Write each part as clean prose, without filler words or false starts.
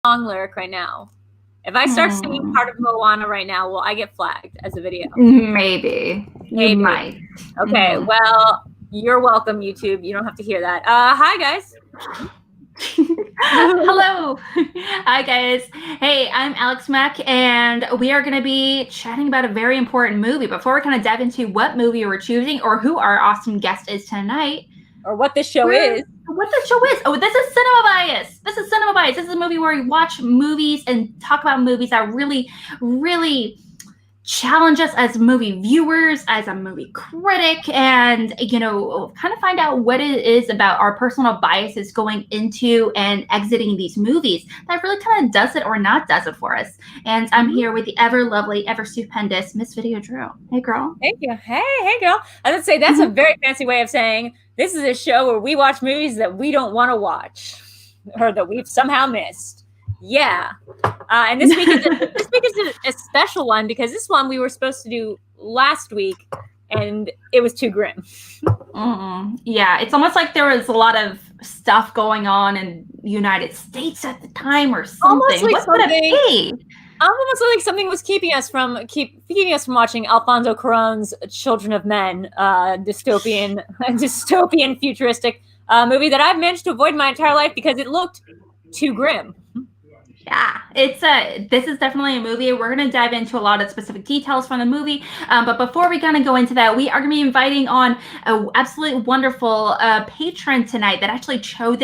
song lyric right now. If I start singing part of Moana right now, will I get flagged as a video? Maybe. You might. Okay, well, you're welcome, YouTube. You don't have to hear that. Hi, guys. Hello. Hi, guys. Hey, I'm Alex Mack, and we are going to be chatting about a very important movie. Before we kind of dive into what movie we're choosing or who our awesome guest is tonight. Or what this show is. What the show is. Oh, this is Cinema Bias. This is Cinema Bias. This is a movie where we watch movies and talk about movies that really, really challenge us as movie viewers, as a movie critic, and, you know, kind of find out what it is about our personal biases going into and exiting these movies that really kind of does it or not does it for us. And I'm here with the ever lovely, ever stupendous Miss VideoDrew. Hey, girl. Thank you. Hey, girl. I would say that's a very fancy way of saying this is a show where we watch movies that we don't want to watch or that we've somehow missed. Yeah. And this week is a special one because this one we were supposed to do last week and it was too grim. Yeah, it's almost like there was a lot of stuff going on in the United States at the time or something. Like what would it be? Almost like something was keeping us from watching Alfonzo Cuaron's Children of Men, dystopian futuristic movie that I've managed to avoid my entire life because it looked too grim. Yeah, this is definitely a movie. We're going to dive into a lot of specific details from the movie. But before we kind of go into that, we are going to be inviting on an absolutely wonderful patron tonight that actually chose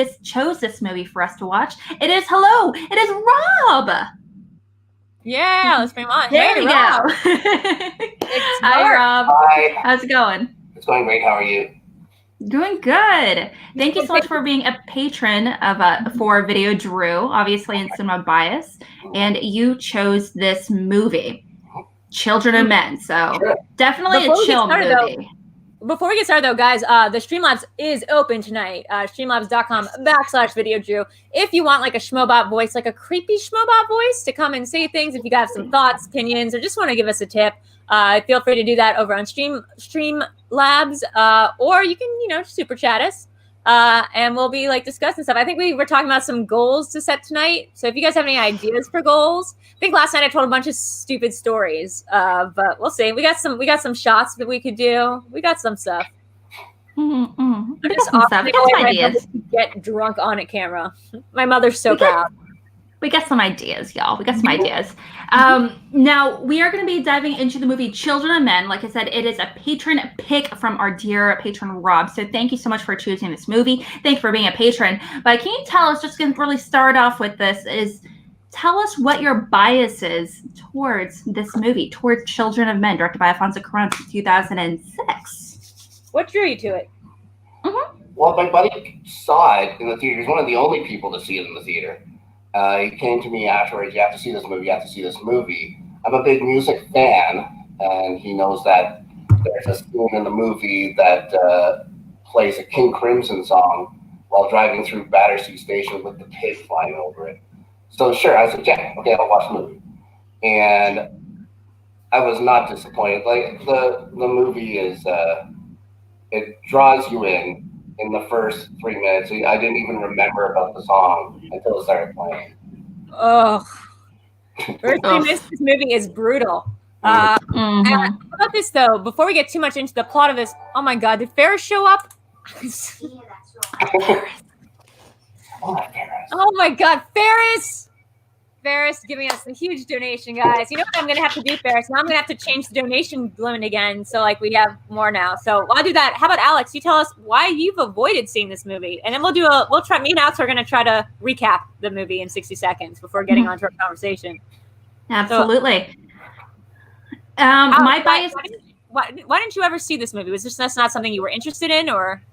this movie for us to watch. It is Rob. Yeah, let's bring him on. There we Rob. go. Hi, Rob. Hi. How's it going? It's going great. How are you? Doing good. Thank you so much for being a patron of for VideoDrew, obviously in Cinema Bias, and you chose this movie, Children of Men. So definitely a chill movie. Before we get started, though, guys, the Streamlabs is open tonight. Streamlabs.com/VideoDrew. If you want like a Schmoebot voice, like a creepy Schmoebot voice, to come and say things, if you have some thoughts, opinions, or just want to give us a tip, feel free to do that over on Streamlabs, or you can, super chat us, and we'll be like discussing stuff. I think we were talking about some goals to set tonight. So if you guys have any ideas for goals, I think last night I told a bunch of stupid stories, but we'll see. We got some shots that we could do. We got some stuff. We got some ideas. Get drunk on a camera. My mother's so proud. We got some ideas, y'all. We got some ideas. Now, we are going to be diving into the movie Children of Men. Like I said, it is a patron pick from our dear patron Rob. So thank you so much for choosing this movie. Thanks for being a patron. But can you tell us, just going to really start off with this, tell us what your bias is towards this movie, towards Children of Men, directed by Alfonzo Cuaron in 2006. What drew you to it? Well, my buddy saw it in the theater. He's one of the only people to see it in the theater. He came to me afterwards, you have to see this movie, I'm a big music fan, and he knows that there's a scene in the movie that plays a King Crimson song while driving through Battersea Station with the pig flying over it. So sure, I said, yeah, okay, I'll watch the movie. And I was not disappointed. Like, the movie is, it draws you in the first 3 minutes. I didn't even remember about the song until it started playing. Oh, first 3 minutes of this movie is brutal. How about this, though? Before we get too much into the plot of this, oh my God, did Ferris show up? Oh my God, Ferris! Ferris giving us a huge donation, guys. You know what I'm going to have to do, Ferris? Now I'm going to have to change the donation limit again, so like we have more now. So I'll do that. How about Alex? You tell us why you've avoided seeing this movie, and then me and Alex are going to try to recap the movie in 60 seconds before getting on to our conversation. Absolutely. So, my bias. Why didn't you ever see this movie? Was this not something you were interested in, or?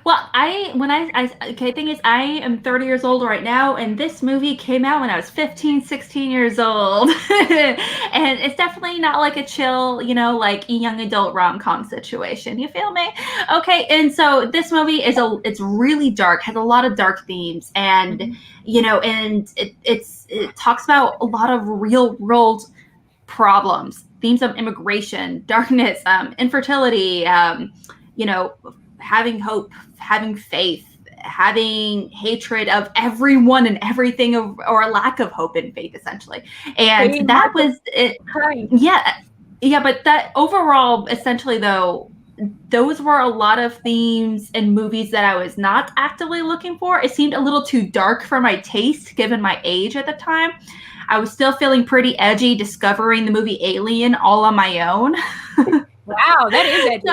Well, thing is, I am 30 years old right now, and this movie came out when I was 15, 16 years old. And it's definitely not like a chill, like young adult rom-com situation. You feel me? Okay, and so this movie it's really dark, has a lot of dark themes, and, and it talks about a lot of real world problems, themes of immigration, darkness, infertility, having hope, having faith, having hatred of everyone and everything, or a lack of hope and faith, essentially. And that was it. Yeah, but that overall, essentially, though, those were a lot of themes and movies that I was not actively looking for. It seemed a little too dark for my taste, given my age at the time. I was still feeling pretty edgy, discovering the movie Alien all on my own. Wow, that is edgy.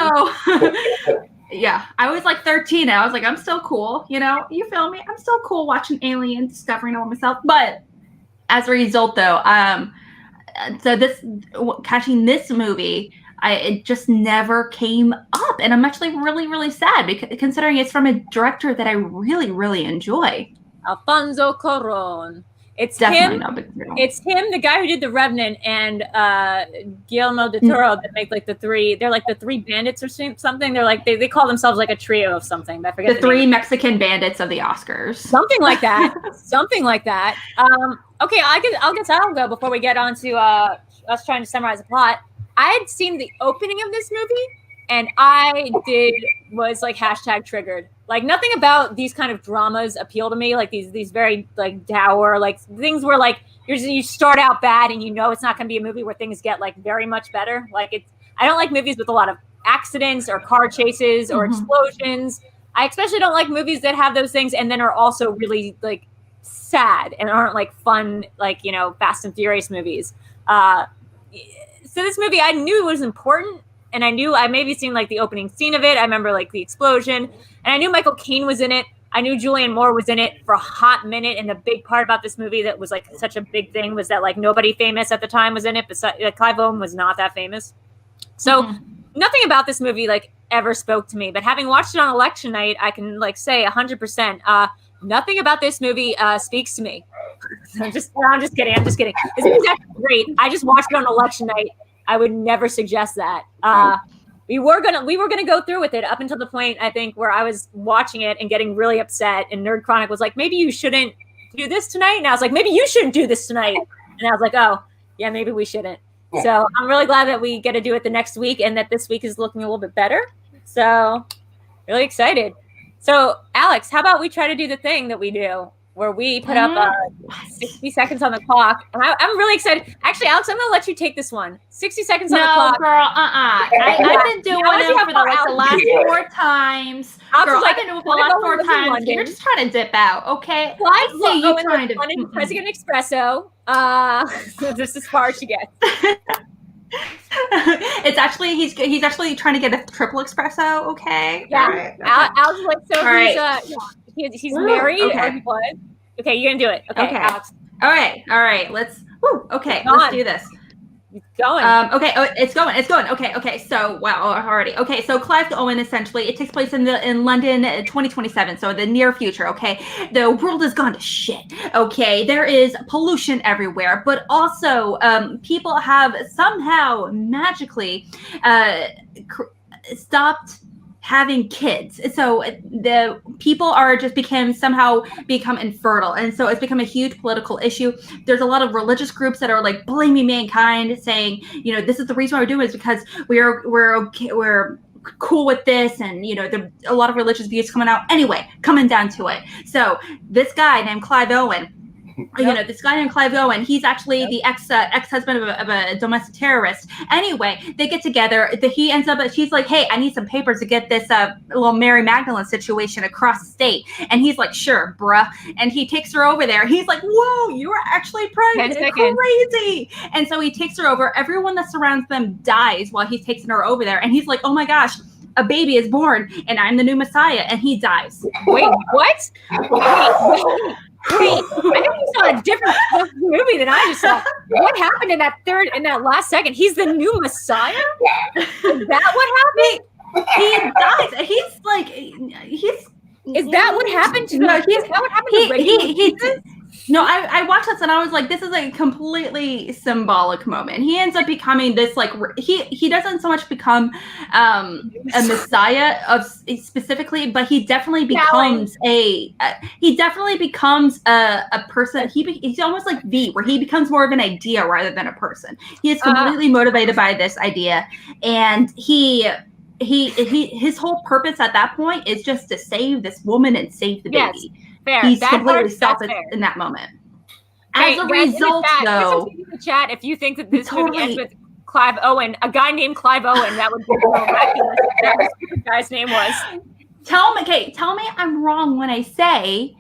So, yeah, I was like 13, and I was like, I'm still cool, you know? You feel me? I'm still cool watching Alien, discovering all myself. But as a result, though, catching this movie, it just never came up, and I'm actually really, really sad, because considering it's from a director that I really, really enjoy. Alfonzo Cuaron. It's definitely him. Not big deal. It's him, the guy who did The Revenant, and Guillermo del Toro, that make like the three. They're like the three bandits or something. They're like they call themselves like a trio of something. I forget the three Mexican bandits of the Oscars. Something like that. Something like that. Okay, I'll go before we get on to us trying to summarize the plot. I had seen the opening of this movie, and was like hashtag triggered. Like, nothing about these kind of dramas appeal to me. Like these very like dour, like things where like you start out bad and you know it's not going to be a movie where things get like very much better. Like I don't like movies with a lot of accidents or car chases or explosions. I especially don't like movies that have those things and then are also really like sad and aren't like fun, like, you know, Fast and Furious movies. So this movie, I knew it was important, and I knew I maybe seen like the opening scene of it. I remember like the explosion, and I knew Michael Caine was in it. I knew Julianne Moore was in it for a hot minute. And the big part about this movie that was like such a big thing was that like nobody famous at the time was in it. Besides, Clive Owen was not that famous. So nothing about this movie like ever spoke to me. But having watched it on election night, I can like say 100%. Nothing about this movie speaks to me. I'm just kidding. This movie's actually great. I just watched it on election night. I would never suggest that. We were gonna go through with it up until the point, I think, where I was watching it and getting really upset, and NerdChronic was like, maybe you shouldn't do this tonight. And I was like, maybe you shouldn't do this tonight. And I was like, oh yeah, maybe we shouldn't. So I'm really glad that we get to do it the next week, and that this week is looking a little bit better. So really excited. So Alex, how about we try to do the thing that we do, where we put up 60 seconds on the clock. And I'm really excited. Actually, Alex, I'm going to let you take this one. 60 seconds on the clock. No, girl, I've been doing it for the last 4 times. Girl, I've been doing it for the last 4 times. You're just trying to dip out, okay? Well, I see you trying to... President Espresso. This is as far as she gets. It's actually he's actually trying to get a triple espresso, okay? Yeah. Right, okay. Alex is like, so All he's married, or he was. Okay, you're gonna do it. Okay, Alex. All right. Let's do this. It's going. It's going. Okay. So, wow, already. Okay, so Clive Owen, essentially, it takes place in London, 2027. So the near future. Okay, the world has gone to shit. Okay, there is pollution everywhere, but also people have somehow magically stopped having kids. So the people are just become infertile. And so it's become a huge political issue. There's a lot of religious groups that are like blaming mankind, saying, you know, this is the reason why we're doing it, is because we're cool with this. And, you know, there a lot of religious views coming down to it. So this guy named Clive Owen, he's actually the ex-husband of a domestic terrorist. Anyway, they get together. He ends up, she's like, hey, I need some papers to get this little Mary Magdalene situation across the state. And he's like, sure, bruh. And he takes her over there. He's like, whoa, you are actually pregnant. Crazy. And so he takes her over. Everyone that surrounds them dies while he's taking her over there. And he's like, oh my gosh, a baby is born and I'm the new Messiah. And he dies. Wait, what? Wait, I think you saw a different movie than I just saw. What happened in that last second? He's the new Messiah? Is that what happened? He dies. Is that what happened to Jesus? No, I watched this and I was like, this is a completely symbolic moment. He ends up becoming this, like, he doesn't so much become a messiah specifically, but he definitely becomes a person. He's almost like V, where he becomes more of an idea rather than a person. He is completely motivated by this idea, and he his whole purpose at that point is just to save this woman and save the baby. Fair. He's That completely part, selfish fair. in that moment. Hey, As a guys, result, though, in the chat, if you think that this movie ends with Clive Owen, a guy named Clive Owen, that would be miraculous. That was what the guy's name was. Tell me I'm wrong when I say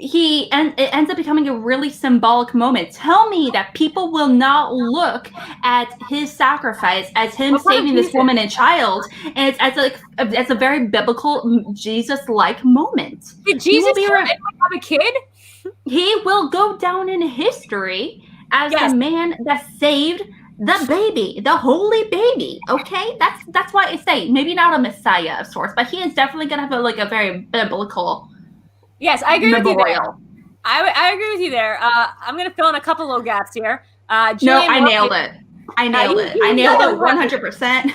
it ends up becoming a really symbolic moment. Tell me that people will not look at his sacrifice as him saving this woman and child, and it's as a very biblical Jesus-like moment. Did Jesus have a kid? He will go down in history as the man that saved the baby, the holy baby. Okay, that's why I say maybe not a messiah of sorts, but he is definitely gonna have a very biblical. Yes, I agree with you there. I agree with you there. I'm gonna fill in a couple little gaps here. I nailed it. I nailed it 100%.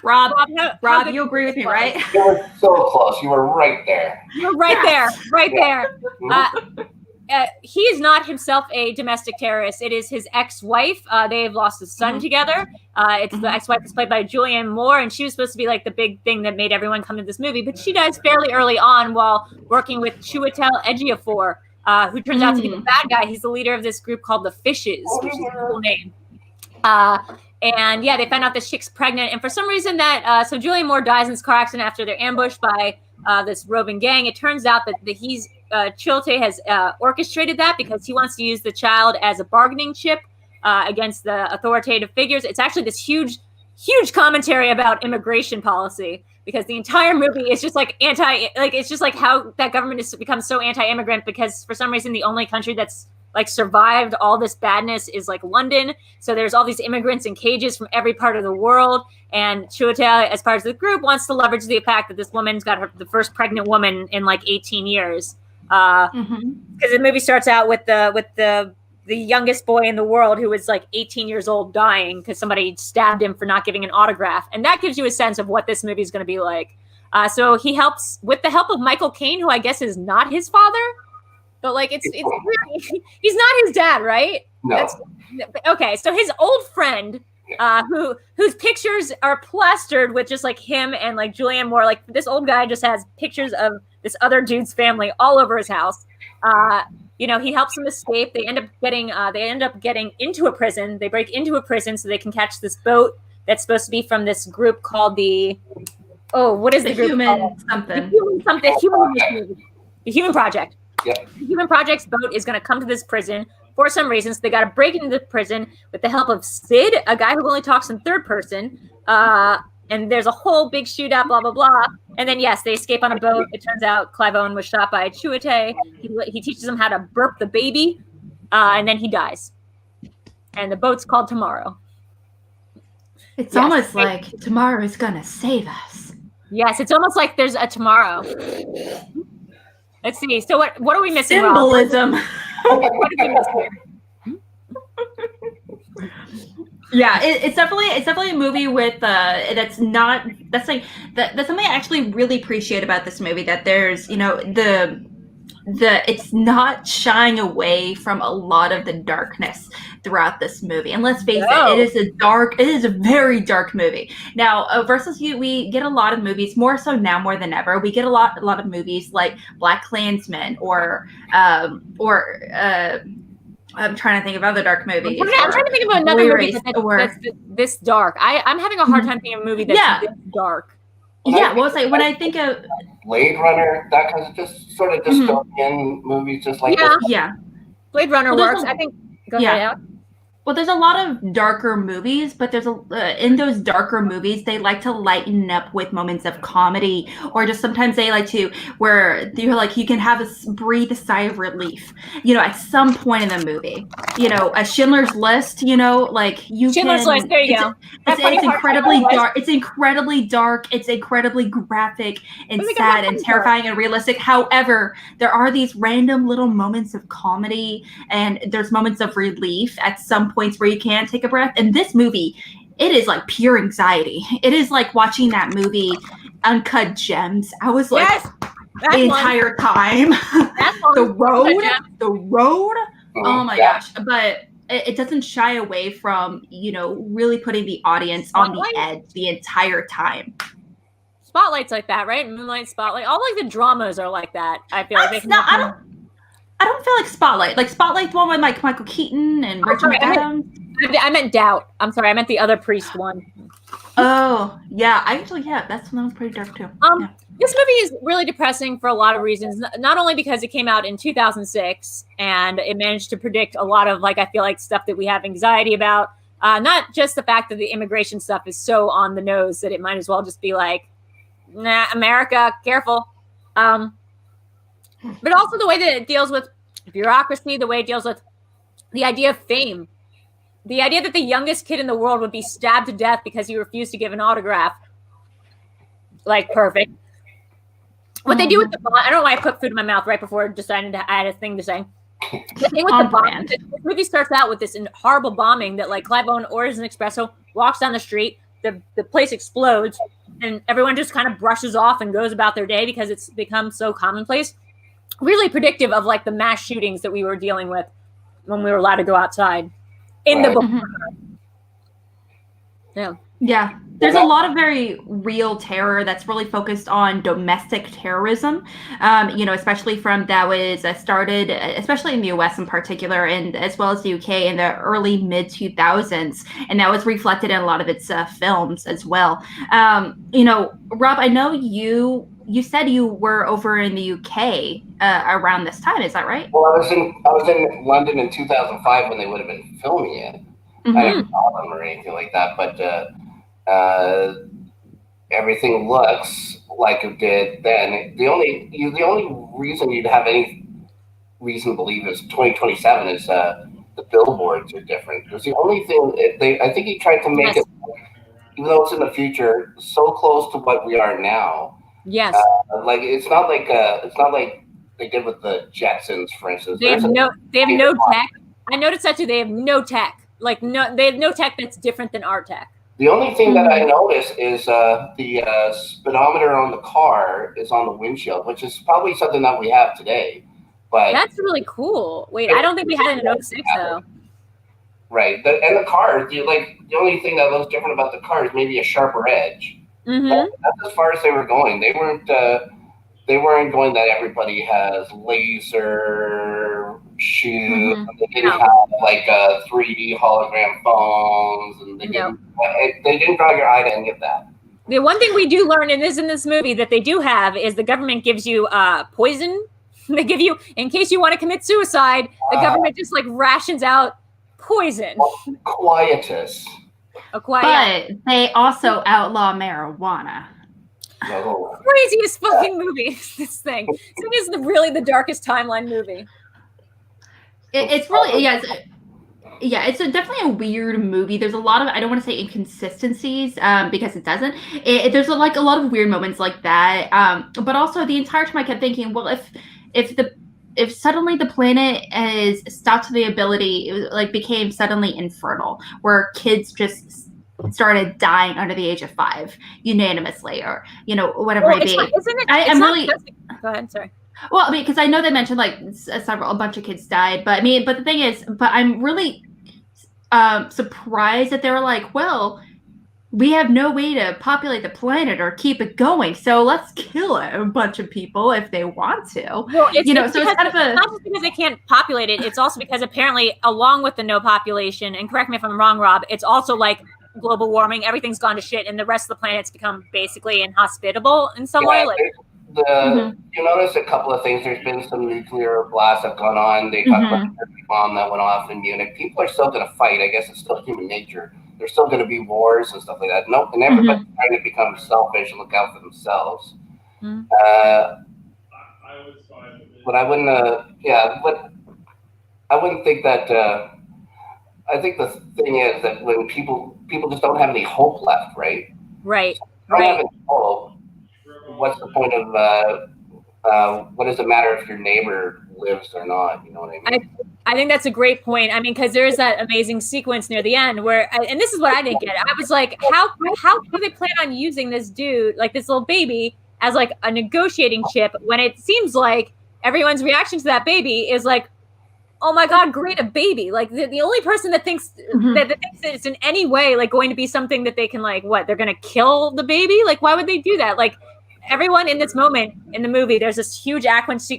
Rob, you agree with me, right? You were so close. You were right there. You're right there. Right there. He is not himself a domestic terrorist. It is his ex-wife. They have lost a son together. It's the ex-wife is played by Julianne Moore, and she was supposed to be like the big thing that made everyone come to this movie. But she dies fairly early on while working with Chiwetel Ejiofor, who turns out to be the bad guy. He's the leader of this group called the Fishes, which is a cool name. And yeah, they find out this chick's pregnant, and for some reason that so Julianne Moore dies in this car accident after they're ambushed by this roving gang. It turns out that Chiwetel has orchestrated that because he wants to use the child as a bargaining chip against the authoritative figures. It's actually this huge commentary about immigration policy, because the entire movie is just like it's just like how that government has become so anti-immigrant, because for some reason the only country that's like survived all this badness is like London. So there's all these immigrants in cages from every part of the world. And Chiwetel, as part of the group, wants to leverage the fact that this woman's got the first pregnant woman in like 18 years. Because the movie starts out with the youngest boy in the world who was like 18 years old dying because somebody stabbed him for not giving an autograph. And that gives you a sense of what this movie is going to be like. So he helps with the help of Michael Caine, who I guess is not his father. But like it's really, he's not his dad, right? No. Okay, so his old friend, whose pictures are plastered with just like him and like Julianne Moore. Like this old guy just has pictures of this other dude's family all over his house. He helps them escape. They end up getting into a prison. They break into a prison so they can catch this boat that's supposed to be from this group called the group called? The Human Project. Yep. The Human Project's boat is going to come to this prison for some reason. So they got to break into the prison with the help of Sid, a guy who only talks in third person. And there's a whole big shootout, blah, blah, blah. And then, yes, they escape on a boat. It turns out Clive Owen was shot by Chiwetel. He teaches them how to burp the baby. And then he dies. And the boat's called Tomorrow. It's almost like tomorrow is going to save us. Yes, it's almost like there's a tomorrow. Let's see. So what are we missing? Symbolism. What did we miss here? Yeah, it's definitely a movie with that's something I actually really appreciate about this movie, that there's it's not shying away from a lot of the darkness throughout this movie. And let's face it is a very dark movie. Now, versus we get a lot of movies, more so now more than ever, we get a lot of movies like Black Klansman or I'm trying to think of other dark movies. I'm trying to think of another movie that's this dark. I'm having a hard time thinking of a movie that's this dark. When I think of Blade Runner, that kind of just sort of dystopian movies, just like this. Yeah. Blade Runner works. I think. Go ahead, Alex. Well, there's a lot of darker movies, but there's in those darker movies, they like to lighten up with moments of comedy, or just sometimes they like to where you're like you can have breathe a sigh of relief, at some point in the movie. A Schindler's List, Schindler's List. There you go. It's incredibly dark. It's incredibly dark. It's incredibly graphic and sad and terrifying and realistic. However, there are these random little moments of comedy, and there's moments of relief at some points where you can take a breath. In this movie, it is like pure anxiety. It is like watching that movie Uncut Gems. I was like the entire time. The road. Oh my gosh. But it doesn't shy away from, really putting the audience on the edge the entire time. Spotlight's like that, right? Moonlight, Spotlight. All like the dramas are like that. I feel like I don't feel like Spotlight. Like Spotlight's one with like Michael Keaton and Rachel McAdams. I meant Doubt. I'm sorry, I meant the other priest one. Oh, yeah. That was pretty dark too. This movie is really depressing for a lot of reasons. Not only because it came out in 2006 and it managed to predict a lot of, like, I feel like stuff that we have anxiety about. Not just the fact that the immigration stuff is so on the nose that it might as well just be like, nah, America, careful. But also the way that it deals with bureaucracy, the way it deals with the idea of fame. The idea that the youngest kid in the world would be stabbed to death because he refused to give an autograph. Like, perfect. What they do with the bomb, I don't know why I put food in my mouth right before deciding to add a thing to say. The thing with the bomb, this movie starts out with this horrible bombing that, like, Clive Owen orders an espresso, walks down the street, the place explodes, and everyone just kind of brushes off and goes about their day because it's become so commonplace. Really predictive of, like, the mass shootings that we were dealing with when we were allowed to go outside in the book. Yeah. There's a lot of very real terror that's really focused on domestic terrorism, especially from that was started, especially in the US in particular, and as well as the UK in the early mid-2000s. And that was reflected in a lot of its films as well. Rob, I know you said you were over in the UK around this time. Is that right? Well, I was in London in 2005 when they would have been filming it. I didn't saw them or anything like that, but everything looks like it did then. The only reason you'd have any reason to believe is 2027 is the billboards are different. It was the only thing I think he tried to make it, even though it's in the future, so close to what we are now. Yes. Like it's not like they did with the Jetsons, for instance. They have no tech. I noticed that too. They have no tech. They have no tech that's different than our tech. The only thing that I noticed is the speedometer on the car is on the windshield, which is probably something that we have today. But that's really cool. Wait, I don't think we had it in 06 though. Right, and the car, the only thing that looks different about the car is maybe a sharper edge. That's as far as they were going. They weren't going that everybody has laser shoes. They didn't have like 3D hologram phones, and they didn't draw your eye to any of that. The one thing we do learn in this movie that they do have is the government gives you poison. They give you, in case you want to commit suicide, the government just like rations out poison. Quietus. But they also outlaw marijuana. Craziest fucking movie. This thing. This is really the darkest timeline movie. It's really it's definitely a weird movie. There's a lot of, I don't want to say inconsistencies because it doesn't. There's a lot of weird moments like that. But also the entire time I kept thinking, well, if suddenly the planet has stopped the ability, it became suddenly infertile, where kids just started dying under the age of 5 unanimously, or whatever it may be. Go ahead, sorry. Well, because I know they mentioned a bunch of kids died, but the thing is, I'm really surprised that they were like, well, we have no way to populate the planet or keep it going, so let's kill a bunch of people if they want to. Well, it's kind of it's not just because they can't populate it, it's also because apparently, along with the no population, and correct me if I'm wrong, Rob, it's also like global warming, everything's gone to shit, and the rest of the planet's become basically inhospitable in some way. You notice a couple of things. There's been some nuclear blasts that have gone on. They talked about the bomb that went off in Munich. People are still going to fight. I guess it's still human nature. There's still going to be wars and stuff like that. Nope, and everybody's trying to become selfish and look out for themselves. But I wouldn't. But I wouldn't think that. I think the thing is that when people just don't have any hope left, right? Right. So don't have any hope. What's the point of what does it matter if your neighbor lives or not? You know what I mean? I think that's a great point. I mean, because there is that amazing sequence near the end where, and this is what I didn't get. I was like, how do they plan on using this dude, like this little baby, as like a negotiating chip when it seems like everyone's reaction to that baby is like, oh my God, great, a baby. Like the only person that thinks that thinks that it's in any way like going to be something that they can like, what, they're going to kill the baby? Like, why would they do that? Like everyone in this moment in the movie, there's this huge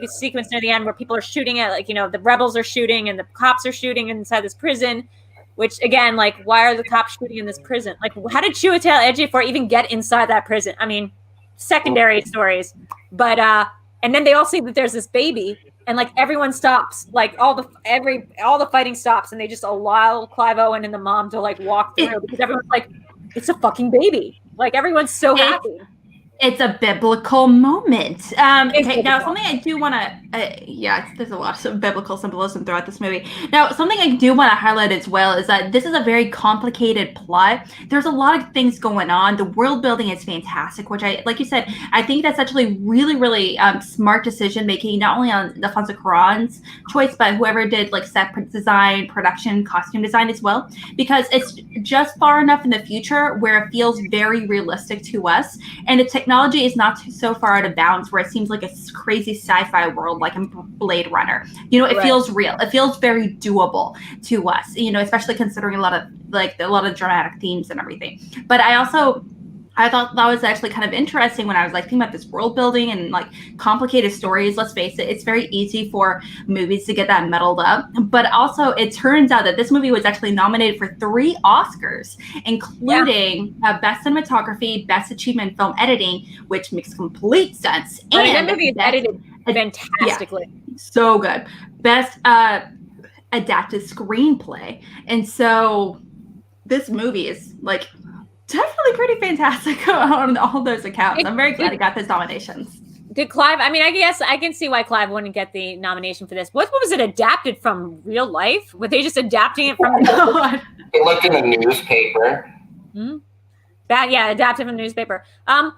sequence near the end where people are shooting at, like, you know, the rebels are shooting and the cops are shooting inside this prison, which again, like, why are the cops shooting in this prison? Like, how did Chiwetel Ejiofor even get inside that prison? I mean, secondary stories, but, and then they all see that there's this baby and like everyone stops, like all the fighting stops and they just allow Clive Owen and the mom to like walk through because everyone's like, it's a fucking baby. Like everyone's so happy. It's a biblical moment. Okay, now something I do want to, there's a lot of biblical symbolism throughout this movie. Now, something I do want to highlight as well is that this is a very complicated plot. There's a lot of things going on. The world building is fantastic, which like you said, I think that's actually really, really smart decision making, not only on Alfonzo Cuarón's choice, but whoever did like set design, production, costume design as well, because it's just far enough in the future where it feels very realistic to us, and the technology is not so far out of bounds where it seems like a crazy sci-fi world like in Blade Runner. You know, it feels real. It feels very doable to us, you know, especially considering a lot of dramatic themes and everything. But I thought that was actually kind of interesting when I was like thinking about this world building and like complicated stories. Let's face it, it's very easy for movies to get that muddled up. But also it turns out that this movie was actually nominated for 3 Oscars, including Best Cinematography, Best Achievement in Film Editing, which makes complete sense. And that movie is edited fantastically. Yeah, so good. Best Adapted Screenplay. And so this movie is like definitely pretty fantastic on all those accounts. I'm very glad it got those nominations. Did Clive, I mean, I guess I can see why Clive wouldn't get the nomination for this. What was it adapted from real life? Were they just adapting it from the They looked in the newspaper. Adapted from the newspaper. I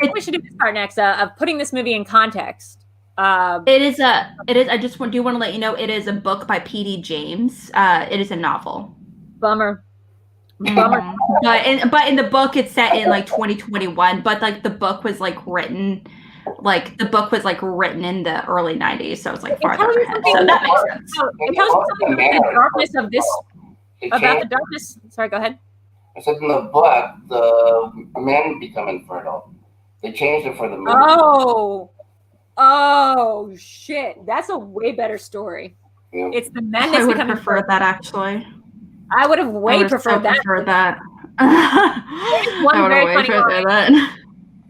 think we should do this part next of putting this movie in context. It is, I just do want to let you know, it is a book by P.D. James. It is a novel. Bummer. But in the book it's set in like 2021, but like the book was written in the early 90s, so it's like farther ahead. So that makes sense. It tells you something about the darkness of this, about the darkness. Sorry, go ahead. I said in the book, the men become infertile. They changed it for the movie. Oh shit! That's a way better story. Yeah. It's the men that's becoming. I would prefer that actually. I would have preferred that. I would have way preferred that.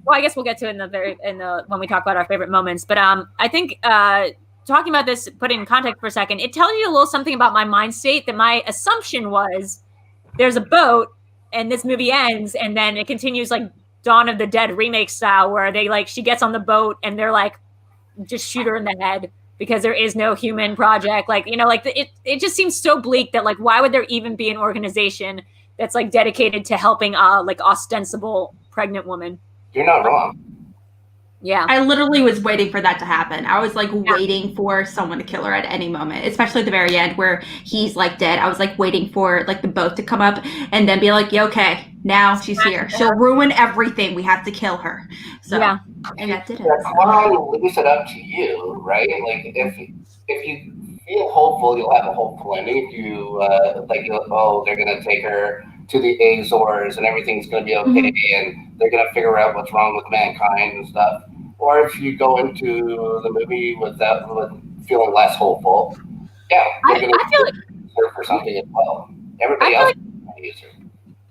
Well, I guess we'll get to it when we talk about our favorite moments. But I think talking about this, put it in context for a second, it tells you a little something about my mind state. That my assumption was there's a boat and this movie ends, and then it continues like Dawn of the Dead remake style, where she gets on the boat and they're like, just shoot her in the head. Because there is no human project, it just seems so bleak that why would there even be an organization that's dedicated to helping ostensible pregnant woman? You're not wrong. Yeah, I literally was waiting for that to happen. I was waiting for someone to kill her at any moment, especially at the very end where he's dead. I was waiting for the boat to come up and then be like, yeah, okay, now she's here. She'll ruin everything. We have to kill her. So and that did it. Cuaron leaves it up to you, right? If you feel hopeful, you'll have a hopeful ending. If you they're gonna take her to the Azores and everything's gonna be okay, and they're gonna figure out what's wrong with mankind and stuff. Or if you go into the movie with feeling less hopeful, they're gonna use her for something as well. Everybody else is gonna use her.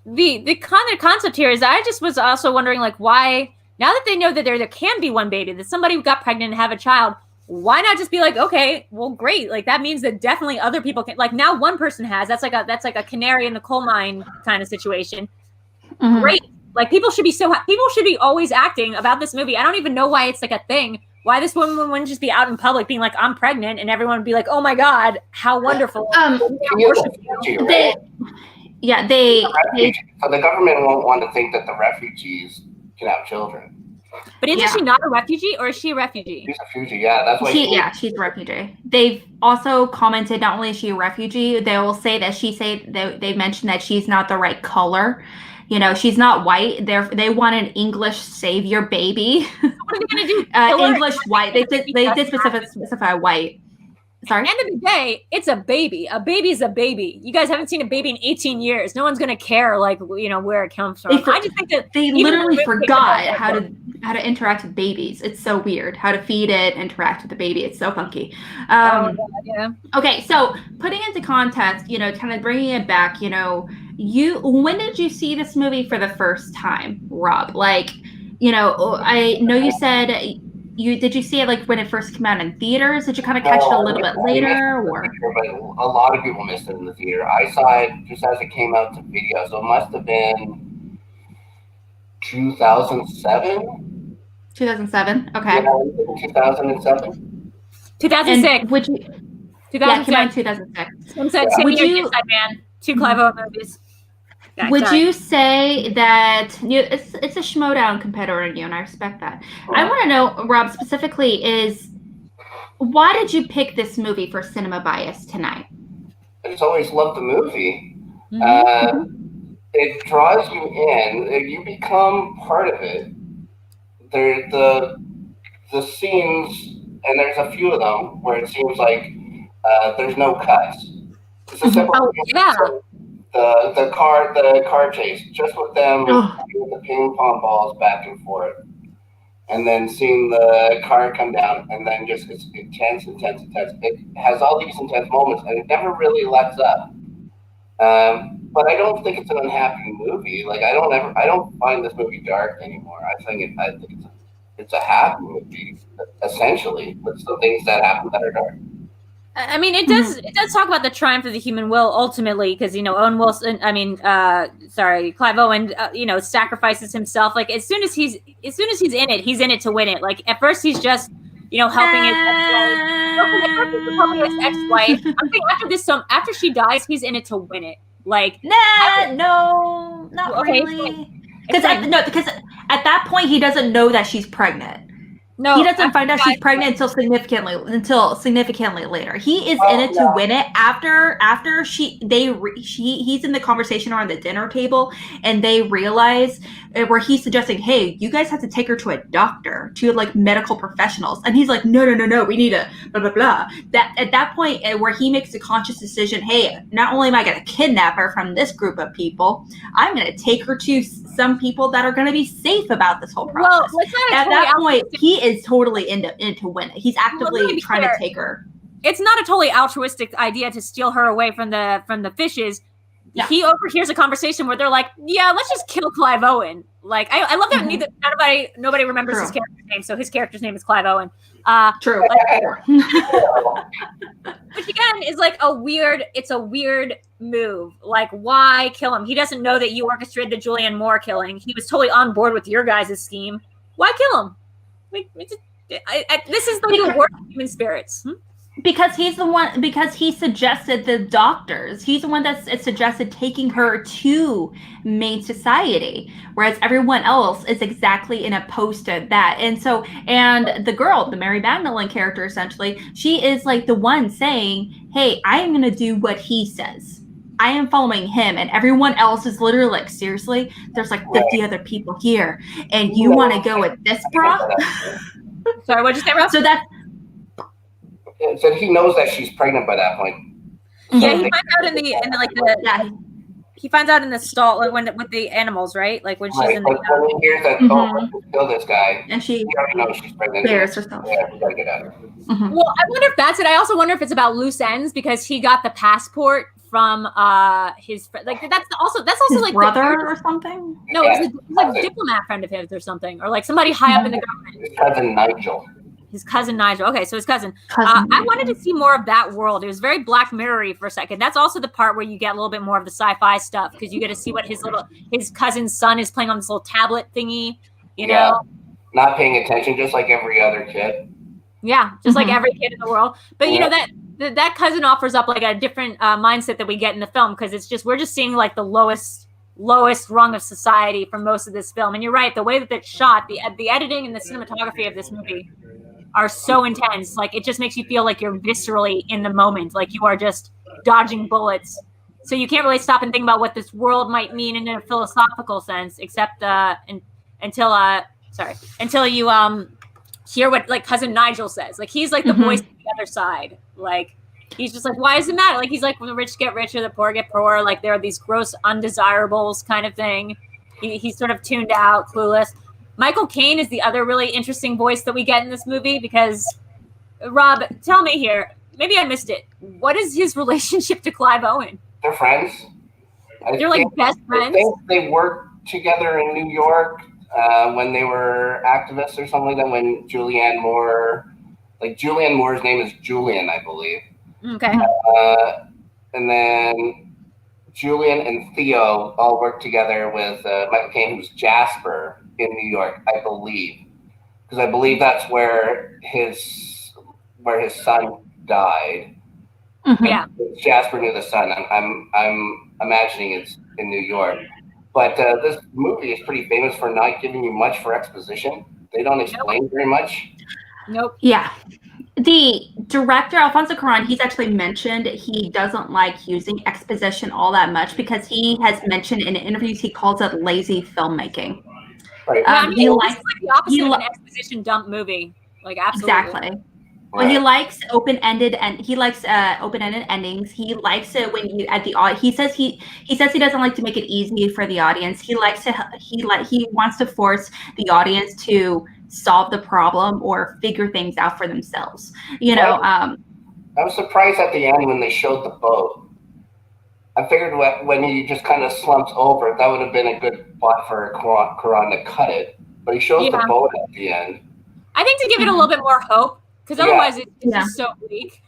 The kind of concept here is I just was also wondering why, now that they know that there can be one baby, that somebody got pregnant and have a child, why not just be okay, well, great. that means that definitely other people can, now one person has, that's like a canary in the coal mine kind of situation. Mm-hmm. Great. People should be always acting about this movie. I don't even know why it's a thing. Why this woman wouldn't just be out in public being I'm pregnant, and everyone would be oh my God, how wonderful. So the government won't want to think that the refugees can have children. But isn't she not a refugee, or is she a refugee? She's a refugee, that's why she's a refugee. They've also commented not only is she a refugee, they will say that they mentioned that she's not the right color. You know, she's not white. They want an English savior baby. What are they going to do? English white. They did specify white. Sorry? End of the day, it's a baby. A baby is a baby. You guys haven't seen a baby in 18 years. No one's gonna care, like, you know, where it comes from. I just think that they literally forgot how to interact with babies. It's so weird how to feed it, interact with the baby. It's so funky. Yeah. Okay, so putting into context, you know, kind of bringing it back, you know, when did you see this movie for the first time, Rob? Like, you know, I know you said did you see it like when it first came out in theaters? Did you kind of catch it a little bit later, or? But a lot of people missed it in the theater. I saw it just as it came out to video, so it must have been 2007. 2007. Okay. Yeah, 2007. 2006. Would you? 2006. Yeah, it came out in 2006. Sunset, Would you? Man. 2 Clive Owen movies. Yeah, would you say that it's a Schmoedown competitor in you, and I respect that. I want to know, Rob, specifically, is why did you pick this movie for Cinema Bias tonight? I just always loved the movie. It draws you in. You become part of it. The scenes, and there's a few of them where it seems like there's no cuts. It's a simple. The car chase, just with them with the ping pong balls back and forth, and then seeing the car come down, and then just it's intense. It has all these intense moments, and it never really lets up. But I don't think it's an unhappy movie. Like I don't find this movie dark anymore. I think it's a happy movie, essentially, with some things that happen that are dark. I mean, it does talk about the triumph of the human will ultimately, because, you know, Clive Owen, you know, sacrifices himself. Like as soon as he's in it to win it. Like at first he's just, you know, helping his ex-wife. I'm thinking after she dies, he's in it to win it. Like no, not really. Because at that point he doesn't know that she's pregnant. No, he doesn't find out she's pregnant until significantly later. He is in it to win it. After he's in the conversation around the dinner table, and they realize where he's suggesting, "Hey, you guys have to take her to a doctor, to like medical professionals," and he's like, "No, we need a blah blah blah." That at that point where he makes a conscious decision, "Hey, not only am I going to kidnap her from this group of people, I'm going to take her to some people that are going to be safe about this whole process." Well, at that point, he is totally into win it. He's actively trying to take her. It's not a totally altruistic idea to steal her away from the fishes. Yeah. He overhears a conversation where they're like, "Yeah, let's just kill Clive Owen." Like, I love that nobody remembers his character's name, so his character's name is Clive Owen. True. Which again is like a weird move. Like, why kill him? He doesn't know that you orchestrated the Julianne Moore killing. He was totally on board with your guys' scheme. Why kill him? Like, this is the worst of human spirits. Because he suggested the doctors. He's the one that suggested taking her to main society, whereas everyone else is exactly opposed to that. And the girl, the Mary Magdalene character, essentially, she is like the one saying, "Hey, I am going to do what he says. I am following him," and everyone else is literally like, "Seriously? There's like 50 other people here, and you want to go with this, bro?" Sorry, what'd you say, Rob? So that's. So he knows that she's pregnant by that point. Yeah, he finds out he finds out in the stall with the animals, right? Like when she's in the. When he hears that, let's kill this guy, and she already knows she's pregnant. Bears herself. Yeah, we gotta get out of here. Well, I wonder if that's it. I also wonder if it's about loose ends because he got the passport from his like that's also his like brother or something. No, it's like a diplomat friend of his or something, or like somebody high up in the government. His cousin Nigel. Okay, so his cousin. I wanted to see more of that world. It was very Black Mirror-y for a second. That's also the part where you get a little bit more of the sci-fi stuff because you get to see what his cousin's son is playing on this little tablet thingy. You know, not paying attention, just like every other kid. Yeah, just like every kid in the world. But you know that cousin offers up like a different mindset that we get in the film because it's just we're just seeing like the lowest rung of society for most of this film. And you're right, the way that it's shot, the editing and the cinematography of this movie are so intense. Like it just makes you feel like you're viscerally in the moment, like you are just dodging bullets. So you can't really stop and think about what this world might mean in a philosophical sense, except until you hear what like cousin Nigel says. Like he's like the voice of the other side. Like he's just like, why does it matter? Like he's like, when the rich get richer, the poor get poorer. Like there are these gross undesirables kind of thing. He's sort of tuned out, clueless. Michael Caine is the other really interesting voice that we get in this movie because, Rob, tell me here, maybe I missed it. What is his relationship to Clive Owen? They're friends. They're like best friends? I think they worked together in New York when they were activists or something like that, when Julianne Moore, like Julianne Moore's name is Julian, I believe. Okay. And then Julian and Theo all worked together with Michael Caine, who's Jasper in New York, I believe, because I believe that's where his son died. Yeah, Jasper knew the son. I'm imagining it's in New York, but this movie is pretty famous for not giving you much for exposition. They don't explain very much. Nope. Yeah. The director, Alfonzo Cuaron, he's actually mentioned he doesn't like using exposition all that much because he has mentioned in interviews he calls it lazy filmmaking. Right. Yeah, I mean, he it's likes like the opposite of an exposition dump movie. Like absolutely. exactly. Well, he likes open-ended and he likes open-ended endings. He likes it when you at the he says he doesn't like to make it easy for the audience. He wants to force the audience to solve the problem or figure things out for themselves. You know, I was surprised at the end when they showed the boat. I figured when he just kind of slumps over, that would have been a good spot for Cuaron to cut it. But he shows the boat at the end. I think to give it a little bit more hope, because otherwise it's just so weak.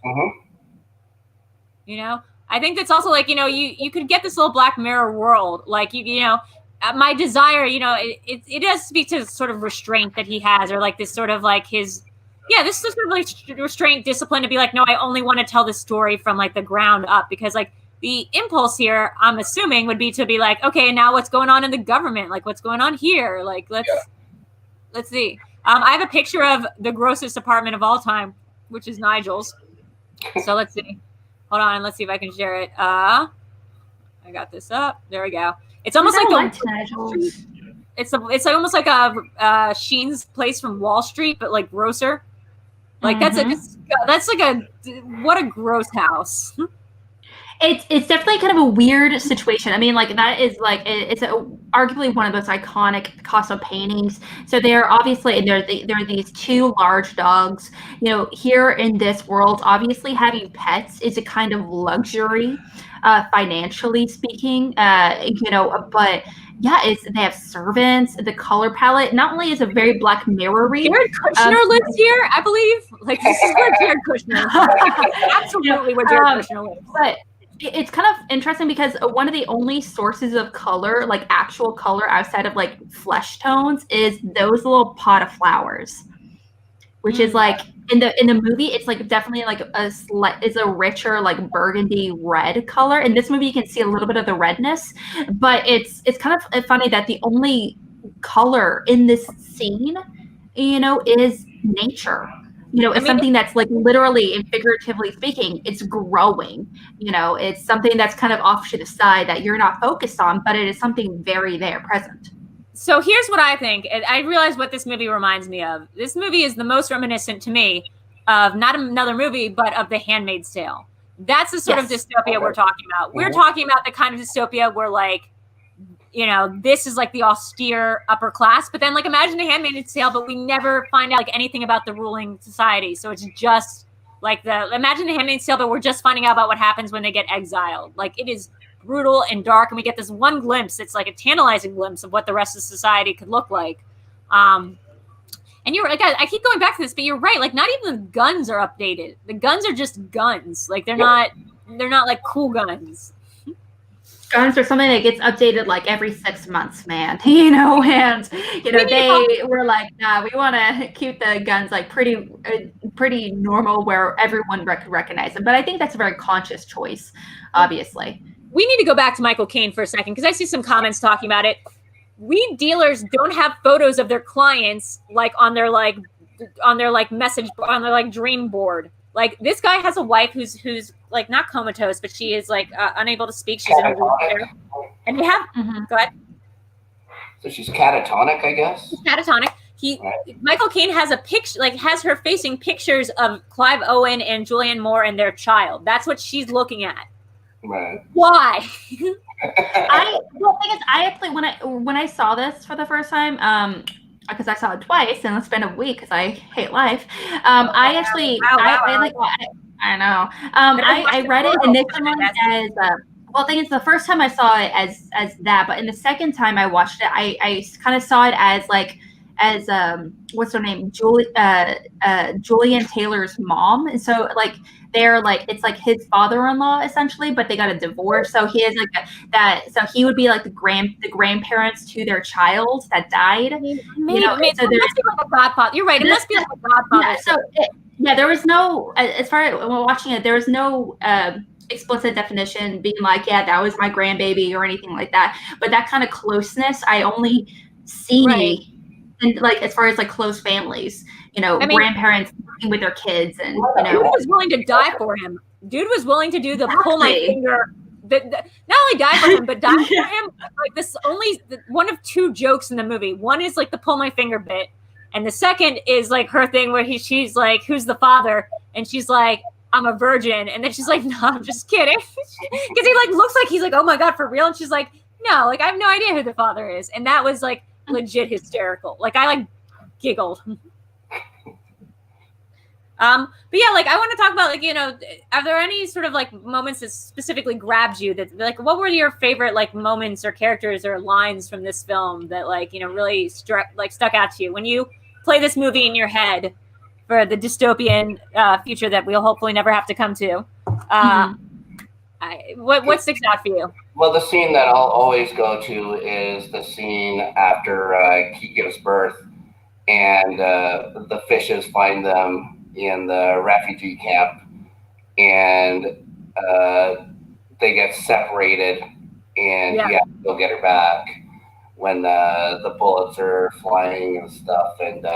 You know, I think that's also like, you know, you could get this little Black Mirror world, like you know, my desire, you know, it does speak to sort of restraint that he has, or like this sort of like his, this is sort of like restraint, discipline to be like, no, I only want to tell this story from like the ground up, because like the impulse here, I'm assuming, would be to be like, okay, now what's going on in the government? Like what's going on here? Like let's see. I have a picture of the grossest apartment of all time, which is Nigel's. So let's see. Hold on, let's see if I can share it. I got this up. There we go. It's almost like it's like almost like a Sheen's Place from Wall Street, but like grosser. Like that's like a what a gross house. It's definitely kind of a weird situation. I mean, like that is like it's arguably one of those iconic Picasso paintings. So they're obviously, and there are these two large dogs. You know, here in this world, obviously having pets is a kind of luxury, financially speaking. You know, but yeah, they have servants. The color palette not only is a very Black Mirror-y. Jared Kushner lives here, I believe. Like this is where Jared Kushner. Absolutely where Jared Kushner lives. But it's kind of interesting because one of the only sources of color, like actual color outside of like flesh tones, is those little pot of flowers, which is like in the movie, it's like definitely like it's a richer like burgundy red color. In this movie, you can see a little bit of the redness, but it's kind of funny that the only color in this scene, you know, is nature. You know, it's something that's like literally and figuratively speaking, it's growing. You know, it's something that's kind of off to the side that you're not focused on, but it is something very there present. So here's what I think. I realize what this movie reminds me of. This movie is the most reminiscent to me of not another movie, but of The Handmaid's Tale. That's the sort of dystopia we're talking about. We're talking about the kind of dystopia where like, you know, this is like the austere upper class, but then like imagine The Handmaid's Tale, but we never find out like anything about the ruling society. So it's just like imagine The Handmaid's Tale, but we're just finding out about what happens when they get exiled. Like it is brutal and dark, and we get this one glimpse. It's like a tantalizing glimpse of what the rest of society could look like. And you're like, I keep going back to this, but you're right. Like not even the guns are updated. The guns are just guns. Like they're not like cool guns. Guns are something that gets updated like every 6 months, man. You know, and you know they were like, nah, we want to keep the guns like pretty normal where everyone could recognize them. But I think that's a very conscious choice, obviously. We need to go back to Michael Caine for a second because I see some comments talking about it. Weed dealers don't have photos of their clients like on their message on their like dream board. Like this guy has a wife who's like not comatose, but she is like unable to speak. She's in a wheelchair, and you have go ahead. So she's catatonic, I guess. She's catatonic. Michael Caine has a picture, like has her facing pictures of Clive Owen and Julianne Moore and their child. That's what she's looking at. Right. Why? The thing is, I actually when I saw this for the first time, because I saw it twice and it's been a week because I hate life. I actually I know. I read it initially as well. The thing is, the first time I saw it as that, but in the second time I watched it, I kind of saw it as like what's her name, Julian Taylor's mom, and so like they're like it's like his father-in-law essentially, but they got a divorce, so he is like so he would be like the grandparents to their child that died. Maybe, so it must be like a godfather. You're right. It must be like a godfather. Yeah, there was no, as far as when watching it, there was no explicit definition being like, yeah, that was my grandbaby or anything like that. But that kind of closeness, I only see in like as far as like close families, grandparents working with their kids, and Dude was willing to die for him. Dude was willing to do the pull my finger. Not only die for him, but die for him. Like this, only one of two jokes in the movie. One is like the pull my finger bit. And the second is like her thing where she's like, who's the father? And she's like, I'm a virgin. And then she's like, no, I'm just kidding. Because he like looks like he's like, oh my God, for real? And she's like, no, like I have no idea who the father is. And that was like legit hysterical. Like I like giggled. But yeah, like I want to talk about like, are there any sort of like moments that specifically grabbed you that like, what were your favorite like moments or characters or lines from this film that like, really stuck out to you when you play this movie in your head for the dystopian future that we'll hopefully never have to come to? What sticks out for you? Well, the scene that I'll always go to is the scene after he gives birth and the fishes find them in the refugee camp, and they get separated, and he has to go get her back when the bullets are flying and stuff, and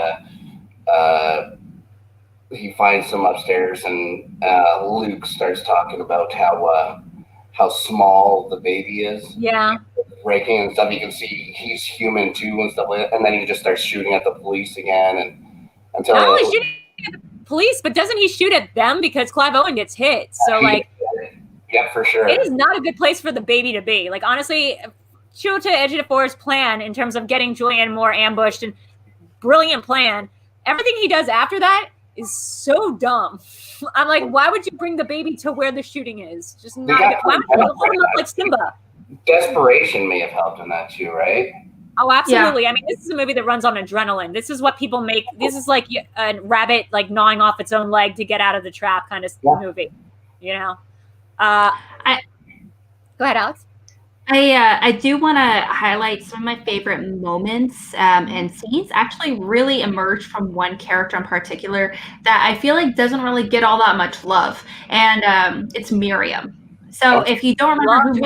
he finds them upstairs, and Luke starts talking about how small the baby is. Yeah. Breaking and stuff. You can see he's human too and stuff like that. And then he just starts shooting at the police again, and until not only shooting at the police, but doesn't he shoot at them because Clive Owen gets hit? So like, yeah, for sure. It is not a good place for the baby to be. Like honestly, Chiwetel Ejiofor's plan in terms of getting Julianne Moore ambushed and brilliant plan. Everything he does after that is so dumb. I'm like, why would you bring the baby to where the shooting is? Just not. Why would you hold him up like Simba? Desperation may have helped in that too, right? Oh, absolutely. Yeah. I mean, this is a movie that runs on adrenaline. This is what people make. This is like a rabbit like gnawing off its own leg to get out of the trap kind of movie. Go ahead, Alex. I do want to highlight some of my favorite moments and scenes actually really emerge from one character in particular that I feel like doesn't really get all that much love, and it's Miriam. So if you don't remember who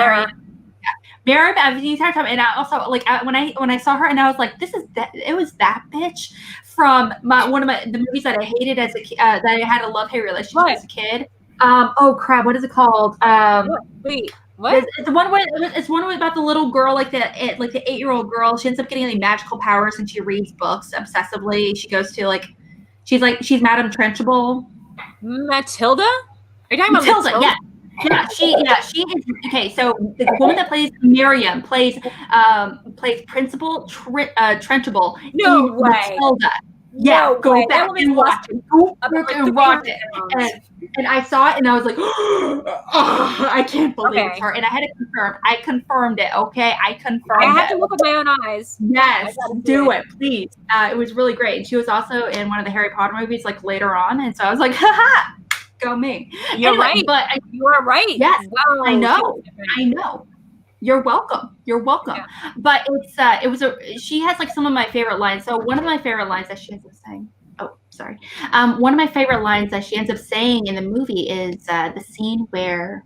Miriam, the entire time, and I also like when I saw her, and I was like, it was that bitch from one of the movies that I hated as a that I had a love-hate relationship as a kid. Oh crap, what is it called? Wait. What? It's one about the little girl, like the 8-year-old girl. She ends up getting like magical powers, and she reads books obsessively. She goes to she's Madame Trenchable. Matilda? Are you talking about Matilda? Yeah, she is okay. So the woman that plays Miriam plays Principal Trenchable. No way. Matilda. Yeah, go back and watch it. Go back and watch it. And I saw it, and I was like, oh, I can't believe it's her. And I had to confirm. I confirmed it, okay? I confirmed it. I have to look with my own eyes. Yes, do it, please. It was really great. And she was also in one of the Harry Potter movies, like, later on. And so I was like, ha-ha, go me. You're right. But you are right. Yes, wow, I know. You're welcome. Yeah. But she has like some of my favorite lines. So one of my favorite lines that she ends up saying, one of my favorite lines that she ends up saying in the movie is the scene where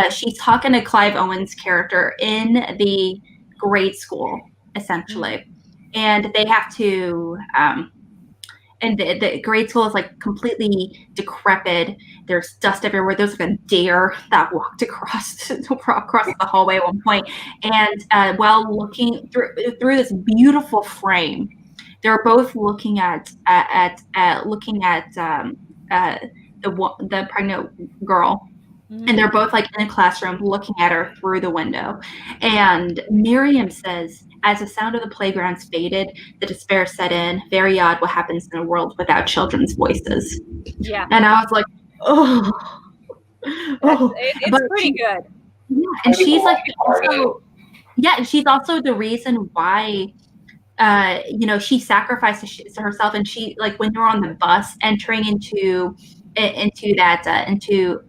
she's talking to Clive Owen's character in the grade school, essentially. And they have to, and the grade school is like completely decrepit. There's dust everywhere. There's like a deer that walked across the hallway at one point. And while looking through this beautiful frame, they're both looking at the pregnant girl. And they're both like in a classroom looking at her through the window. And Miriam says, as the sound of the playgrounds faded, the despair set in. Very odd what happens in a world without children's voices. Yeah. And I was like, oh. It's pretty good. Yeah. And she's like, also, yeah, she's also the reason why, she sacrifices herself. And she, like, when they're on the bus entering into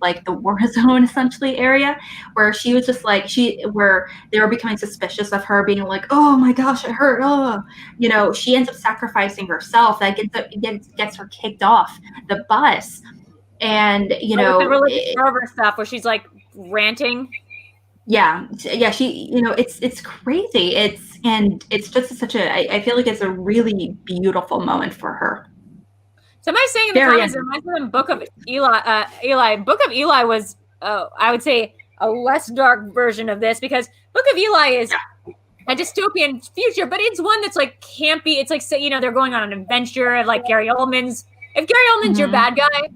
like the war zone essentially area, where she was just like where they were becoming suspicious of her, being like, oh my gosh, it hurt, she ends up sacrificing herself. That gets her kicked off the bus. And the religious fervor stuff where she's like ranting. Yeah, she, it's crazy. It's just such I feel like it's a really beautiful moment for her. Somebody saying in the comments, it reminds me of Book of Eli. Book of Eli was, I would say, a less dark version of this, because Book of Eli is a dystopian future, but it's one that's like campy. It's like, they're going on an adventure of like Gary Oldman's. If Gary Oldman's your bad guy,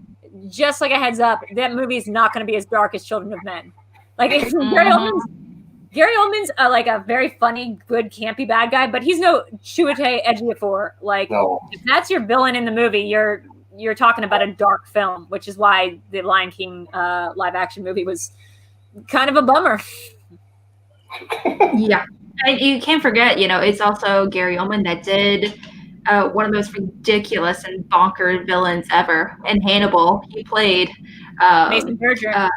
just like a heads up, that movie is not going to be as dark as Children of Men. Like Gary Oldman's like a very funny, good, campy bad guy, but he's no Chiwetel Ejiofor. Like, if that's your villain in the movie, you're talking about a dark film, which is why the Lion King live action movie was kind of a bummer. Yeah, and you can't forget, it's also Gary Oldman that did one of the most ridiculous and bonkers villains ever in Hannibal. He played Mason Verger.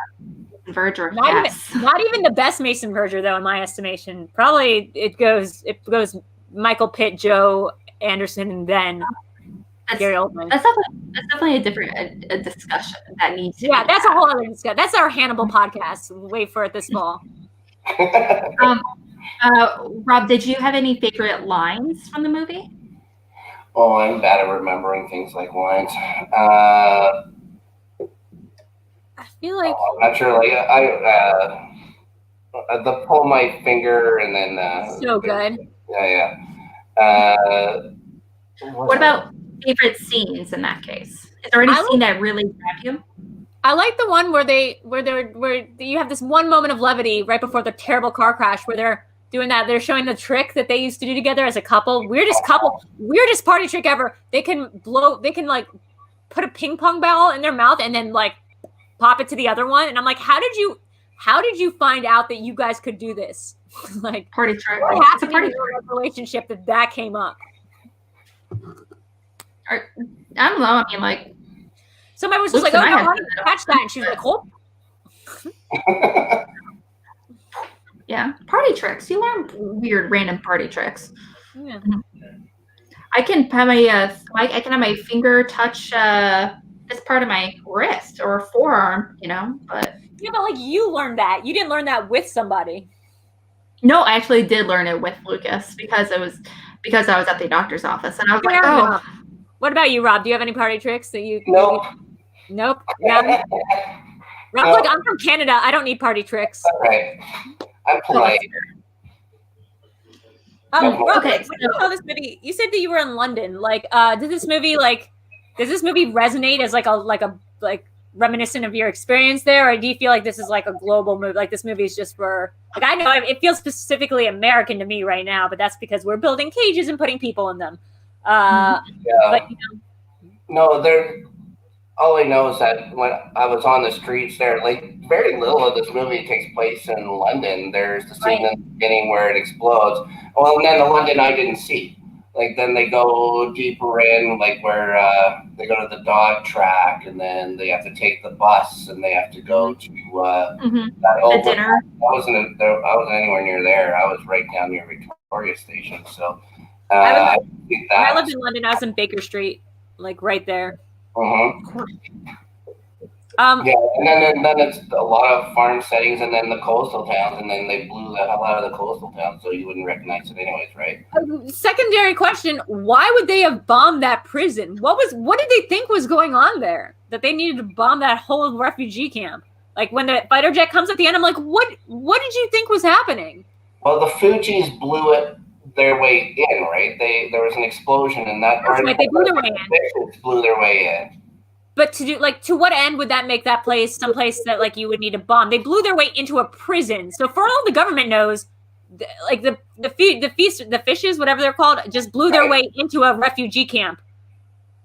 Verger, not even the best Mason Verger, though, in my estimation. Probably it goes Michael Pitt, Joe Anderson, and then Gary Oldman. That's definitely a different discussion that needs to be that's a whole other discussion. That's our Hannibal podcast. Wait for it this fall. Rob, did you have any favorite lines from the movie? Oh, I'm bad at remembering things like lines. I feel like I'm not sure. Like the pull my finger and then. So good. Yeah. What about favorite scenes in that case? Is there any scene that really grabbed you? I like the one where you have this one moment of levity right before the terrible car crash where they're doing that. They're showing the trick that they used to do together as a couple. Weirdest party trick ever. They can like put a ping pong ball in their mouth and then like pop it to the other one. And I'm like, how did you find out that you guys could do this? Like, party trick. What happened in your relationship that came up? I don't know. I mean, like, somebody was just like, "Oh no, how did you catch that?" And she was like, "Oh." Yeah, party tricks. You learn weird, random party tricks. Yeah. I can have my finger touch this part of my wrist or forearm, but yeah, but like you learned that. You didn't learn that with somebody. No, I actually did learn it with Lucas because I was at the doctor's office and I was like, oh. What about you, Rob? Do you have any party tricks that you? Nope. Nope. Yeah. Rob, look, I'm from Canada. I don't need party tricks. Okay. I'm polite. Rob, okay. When you saw this movie, you said that you were in London. Like, does this movie resonate as like reminiscent of your experience there, or do you feel like this is like a global movie? Like this movie is just for, like, I know it feels specifically American to me right now, but that's because we're building cages and putting people in them. But, no, all I know is that when I was on the streets there, like very little of this movie takes place in London. There's the scene in the beginning where it explodes. Well, and then the London I didn't see. Like then they go deeper in, like where they go to the dog track, and then they have to take the bus, and they have to go to that dinner. I wasn't anywhere near there. I was right down near Victoria Station. So I lived in London. I was in Baker Street, like right there. Yeah, and then it's a lot of farm settings, and then the coastal towns, and then they blew the hell out of the coastal towns, so you wouldn't recognize it anyways, right? Secondary question: why would they have bombed that prison? What did they think was going on there that they needed to bomb that whole refugee camp? Like when the fighter jet comes at the end, I'm like, what did you think was happening? Well, the Fugees blew it their way in, right? There was an explosion, and that right, they blew their way in. Blew their way in. But to what end would that make that place someplace that like you would need to bomb? They blew their way into a prison. So for all the government knows, like the fishes, whatever they're called, just blew their way into a refugee camp.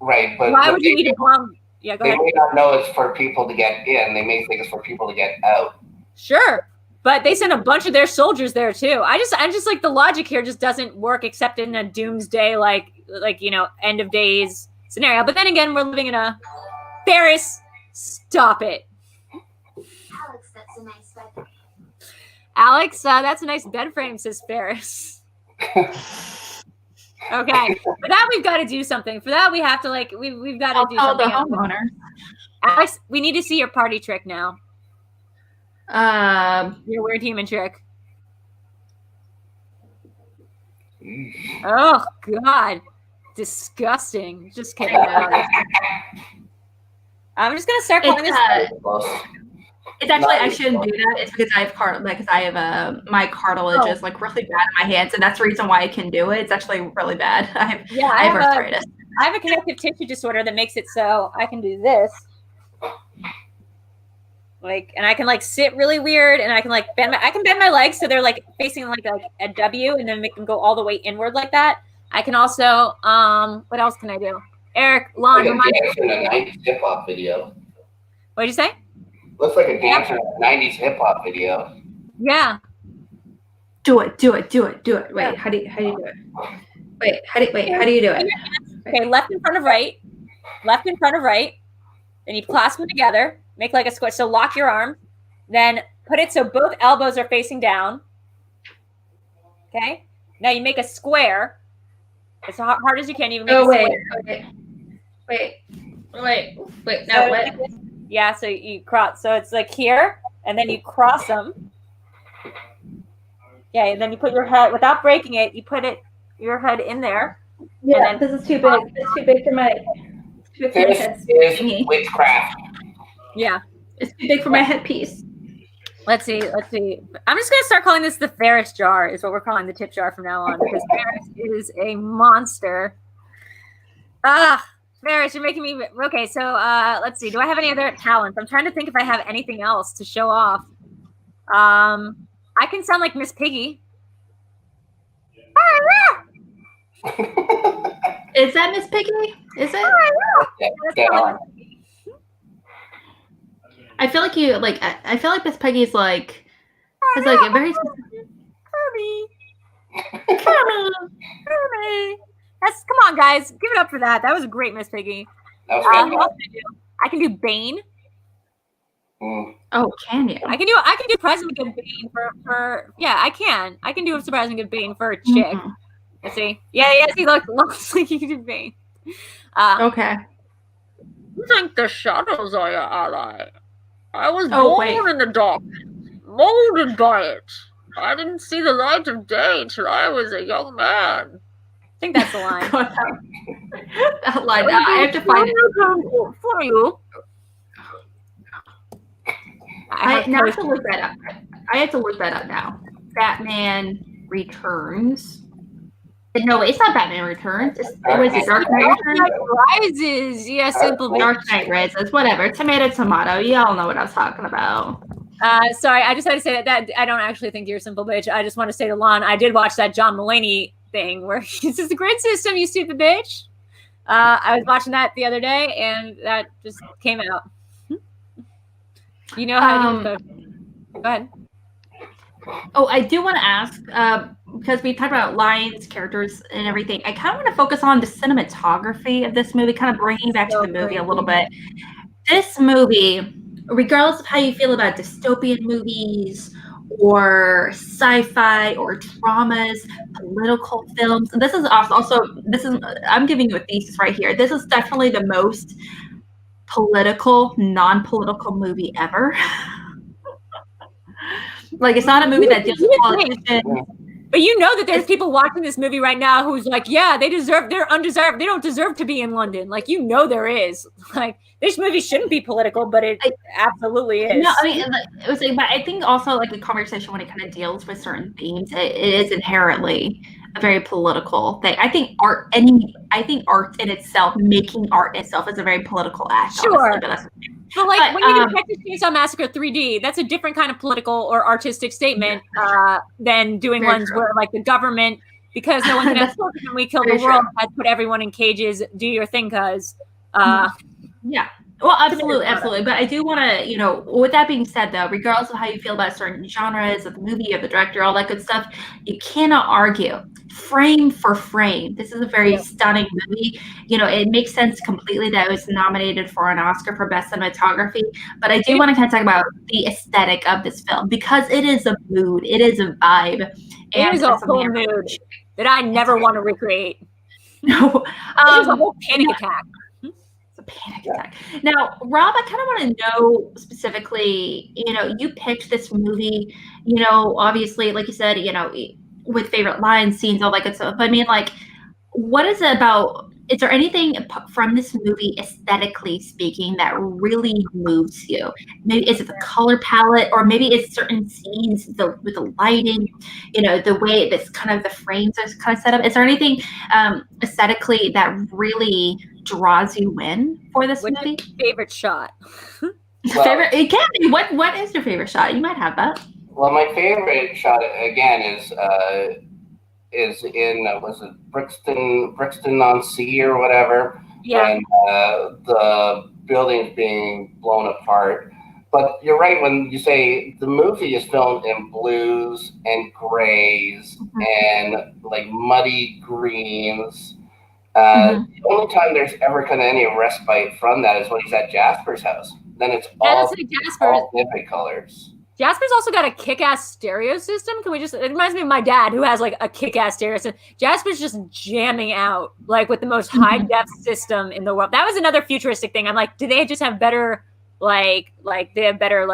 Right, but why would you need to bomb? Yeah, go ahead. They may not know it's for people to get in. They may think it's for people to get out. Sure, but they sent a bunch of their soldiers there too. I just like the logic here just doesn't work except in a doomsday like end of days scenario. But then again, we're living in a Ferris, stop it. Alex, that's a nice bed. Alex, that's a nice bed frame, says Ferris. Okay, for that we've got to do something. For that we have to we've got to do something. The homeowner. Alex, we need to see your party trick now. Your weird human trick. Oh God, disgusting. Just kidding. No, I'm just gonna start calling this. It's actually I shouldn't do that. It's because I have my cartilage is like really bad in my hands, and that's the reason why I can do it. It's actually really bad. I have arthritis. I have a connective tissue disorder that makes it so I can do this, and I can sit really weird, and I can bend my legs so they're facing like a W, and then make them go all the way inward like that. I can also what else can I do? Eric, Lon, remind me. In a 90s hip hop video. What'd you say? Looks like a dancer in a 90s hip hop video. Yeah. Do it. Wait, how do you do it? How do you do it? Okay, left in front of right. Then you clasp them together. Make like a square. So lock your arm. Then put it so both elbows are facing down. Okay. Now you make a square. As hard as you can. Even make a square. Wait. No, what? Yeah, so you cross. So it's like here, and then you cross them. Yeah, and then you put your head, without breaking it, you put your head in there. Yeah, this is too big. It's too big for my This is witchcraft. Yeah. It's too big for my headpiece. Let's see. I'm just going to start calling this the Ferris jar, is what we're calling the tip jar from now on, because Ferris is a monster. Ferris, you're making me... Okay, so let's see. Do I have any other talents? I'm trying to think if I have anything else to show off. I can sound like Miss Piggy. Is that Miss Piggy? Is it? I feel like you I feel like Miss Piggy's has a very Kirby. Come on, guys, give it up for that. That was a great Miss Piggy. That was I can do Bane. Oh, can you? I can do surprisingly good Bane for I can do a surprisingly good Bane for a chick. Mm-hmm. Let's see. Yeah, see, looks like you can do Bane. Okay. You think the shadows are your ally? I was born in the dark, molded by it. I didn't see the light of day till I was a young man. I think that's the line. That line. I have to find it for you. I have to look that up. I have to look that up now. Batman Returns. No, it's not Batman Returns. Was it Dark Knight Returns? Rises. Yeah, simple. Dark Knight Rises. Whatever. Tomato. You all know what I was talking about. Sorry, I just had to say that I don't actually think you're a simple bitch. I just want to say to Lon, I did watch that John Mulaney thing where this is the grid system, you stupid bitch. I was watching that the other day, and that just came out. You know how to do it. Go ahead. Oh, I do want to ask, because we talked about lines, characters, and everything. I kind of want to focus on the cinematography of this movie, kind of bringing back to the movie a little bit. This movie, regardless of how you feel about dystopian movies or sci-fi or dramas, political films, this is also I'm giving you a thesis right here. This is definitely the most political, non-political movie ever. Like, it's not a movie that deals with politicians. But you know that there's people watching this movie right now who's like, yeah, they're undeserved. They don't deserve to be in London. Like, you know, there is. Like, this movie shouldn't be political, but it absolutely is. No, I mean, it was like, but I think also like a conversation when it kind of deals with certain themes, it is inherently a very political thing. I think art in itself, making art itself, is a very political act. Sure. Honestly, but like when you do Texas Chainsaw Massacre 3D, that's a different kind of political or artistic statement than doing ones where like the government, because no one can have children and we kill the world, has put everyone in cages. Do your thing, cuz. Yeah. Well, absolutely. But I do want to, you know, with that being said, though, regardless of how you feel about certain genres of the movie, of the director, all that good stuff, you cannot argue frame for frame. This is a very stunning movie. You know, it makes sense completely that it was nominated for an Oscar for Best Cinematography. But I do want to kind of talk about the aesthetic of this film, because it is a mood, it is a vibe. It is a whole mood that I never want to recreate. No. It is a whole panic attack. Panic attack. Now, Rob, I kind of want to know specifically, you know, you picked this movie, you know, obviously, like you said, you know, with favorite lines, scenes, all that good stuff. But I mean, like, what is it about, is there anything from this movie, aesthetically speaking, that really moves you? Maybe is it the color palette, or maybe it's certain scenes with the lighting, you know, the way this kind of the frames are kind of set up. Is there anything aesthetically that really draws you in for this movie? What's your favorite shot? Favorite? It can be. What is your favorite shot? You might have that. Well, my favorite shot again is in was it Brixton on Sea or whatever, when the building's being blown apart. But you're right when you say the movie is filmed in blues and grays and like muddy greens. The only time there's ever kind of any respite from that is when he's at Jasper's house. Then it's all vivid colors. Jasper's also got a kick-ass stereo system. It reminds me of my dad, who has like a kick-ass stereo system. Jasper's just jamming out like with the most high-def system in the world. That was another futuristic thing. I'm like, do they just have better like they have better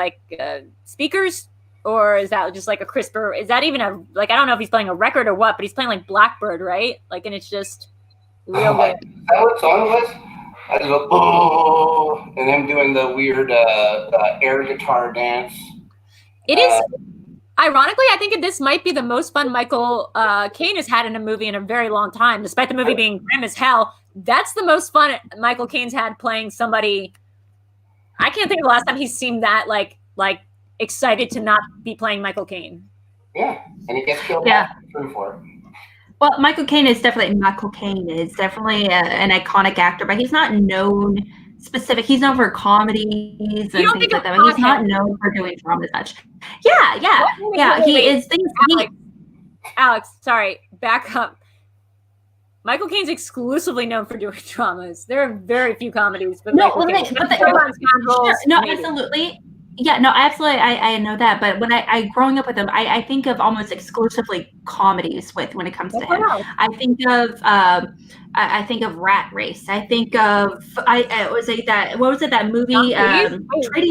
speakers, or is that just like a crisper? Is that even a I don't know if he's playing a record or what, but he's playing like Blackbird, right? Like, and it's just real good. Is that what song was? I just go, oh, and him doing the weird air guitar dance. It is, ironically, I think this might be the most fun Michael Caine has had in a movie in a very long time. Despite the movie being grim as hell, that's the most fun Michael Caine's had playing somebody. I can't think of the last time he seemed that like excited to not be playing Michael Caine. Yeah, and he gets killed. True for it. Well, Michael Caine is definitely an iconic actor, but he's not known specific. He's known for comedies and things like that. But he's not known for doing dramas much. Yeah. He is things. Alex, sorry, back up. Michael Caine's exclusively known for doing dramas. There are very few comedies, but absolutely. Yeah, no, absolutely. I know that, but when I growing up with him, I think of almost exclusively comedies when it comes to him. I think of Rat Race. I think of what was it that movie? Trading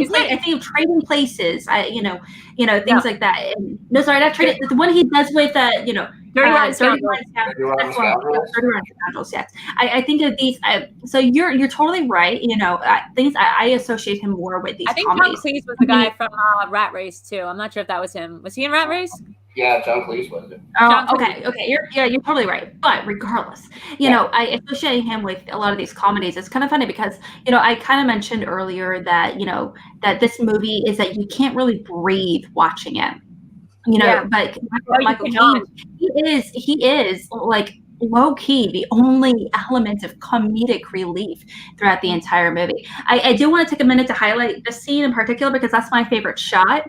Places. I think of Trading Places. Things like that. No, sorry, not Trading. The one he does with Dirty Rotten Scoundrels. Yes, I think of these. So you're totally right. Things I associate him more with these. I think comedies. Tom Cleese was the guy from Rat Race too. I'm not sure if that was him. Was he in Rat Race? Yeah, John Cleese was it. Oh, okay. You're totally right. But regardless, I associate him with a lot of these comedies. It's kind of funny because I kind of mentioned earlier that that this movie is that you can't really breathe watching it. But Michael Caine, he is like low key the only element of comedic relief throughout the entire movie. I do want to take a minute to highlight this scene in particular because that's my favorite shot.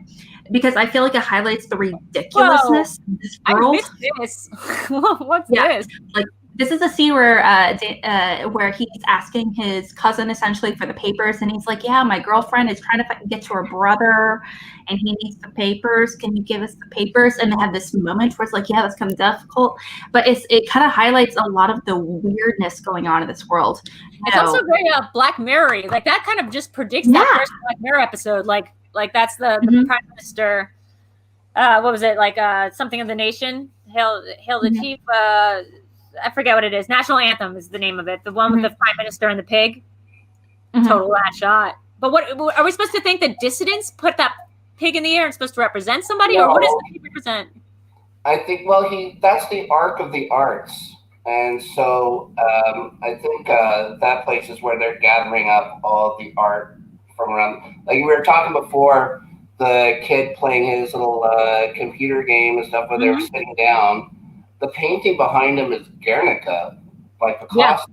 Because I feel like it highlights the ridiculousness of this world. I missed this. What's this? Like This is a scene where he's asking his cousin essentially for the papers, and he's like, "Yeah, my girlfriend is trying to get to her brother, and he needs the papers. Can you give us the papers?" And they have this moment where it's like, "Yeah, that's kind of difficult," but it kind of highlights a lot of the weirdness going on in this world. It's also very Black Mirror-y. Like that kind of just predicts that first Black Mirror episode. Like that's the Prime Minister. What was it like? Something of the nation. Hail the chief. I forget what it is. National Anthem is the name of it. The one with the Prime Minister and the pig. Total last shot. But what are we supposed to think that dissidents put that pig in the air and supposed to represent somebody, or what does the pig represent? I think that's the arc of the arts, and so I think that place is where they're gathering up all the art from around. Like we were talking before, the kid playing his little computer game and stuff where they were sitting down. The painting behind him is Guernica by Picasso.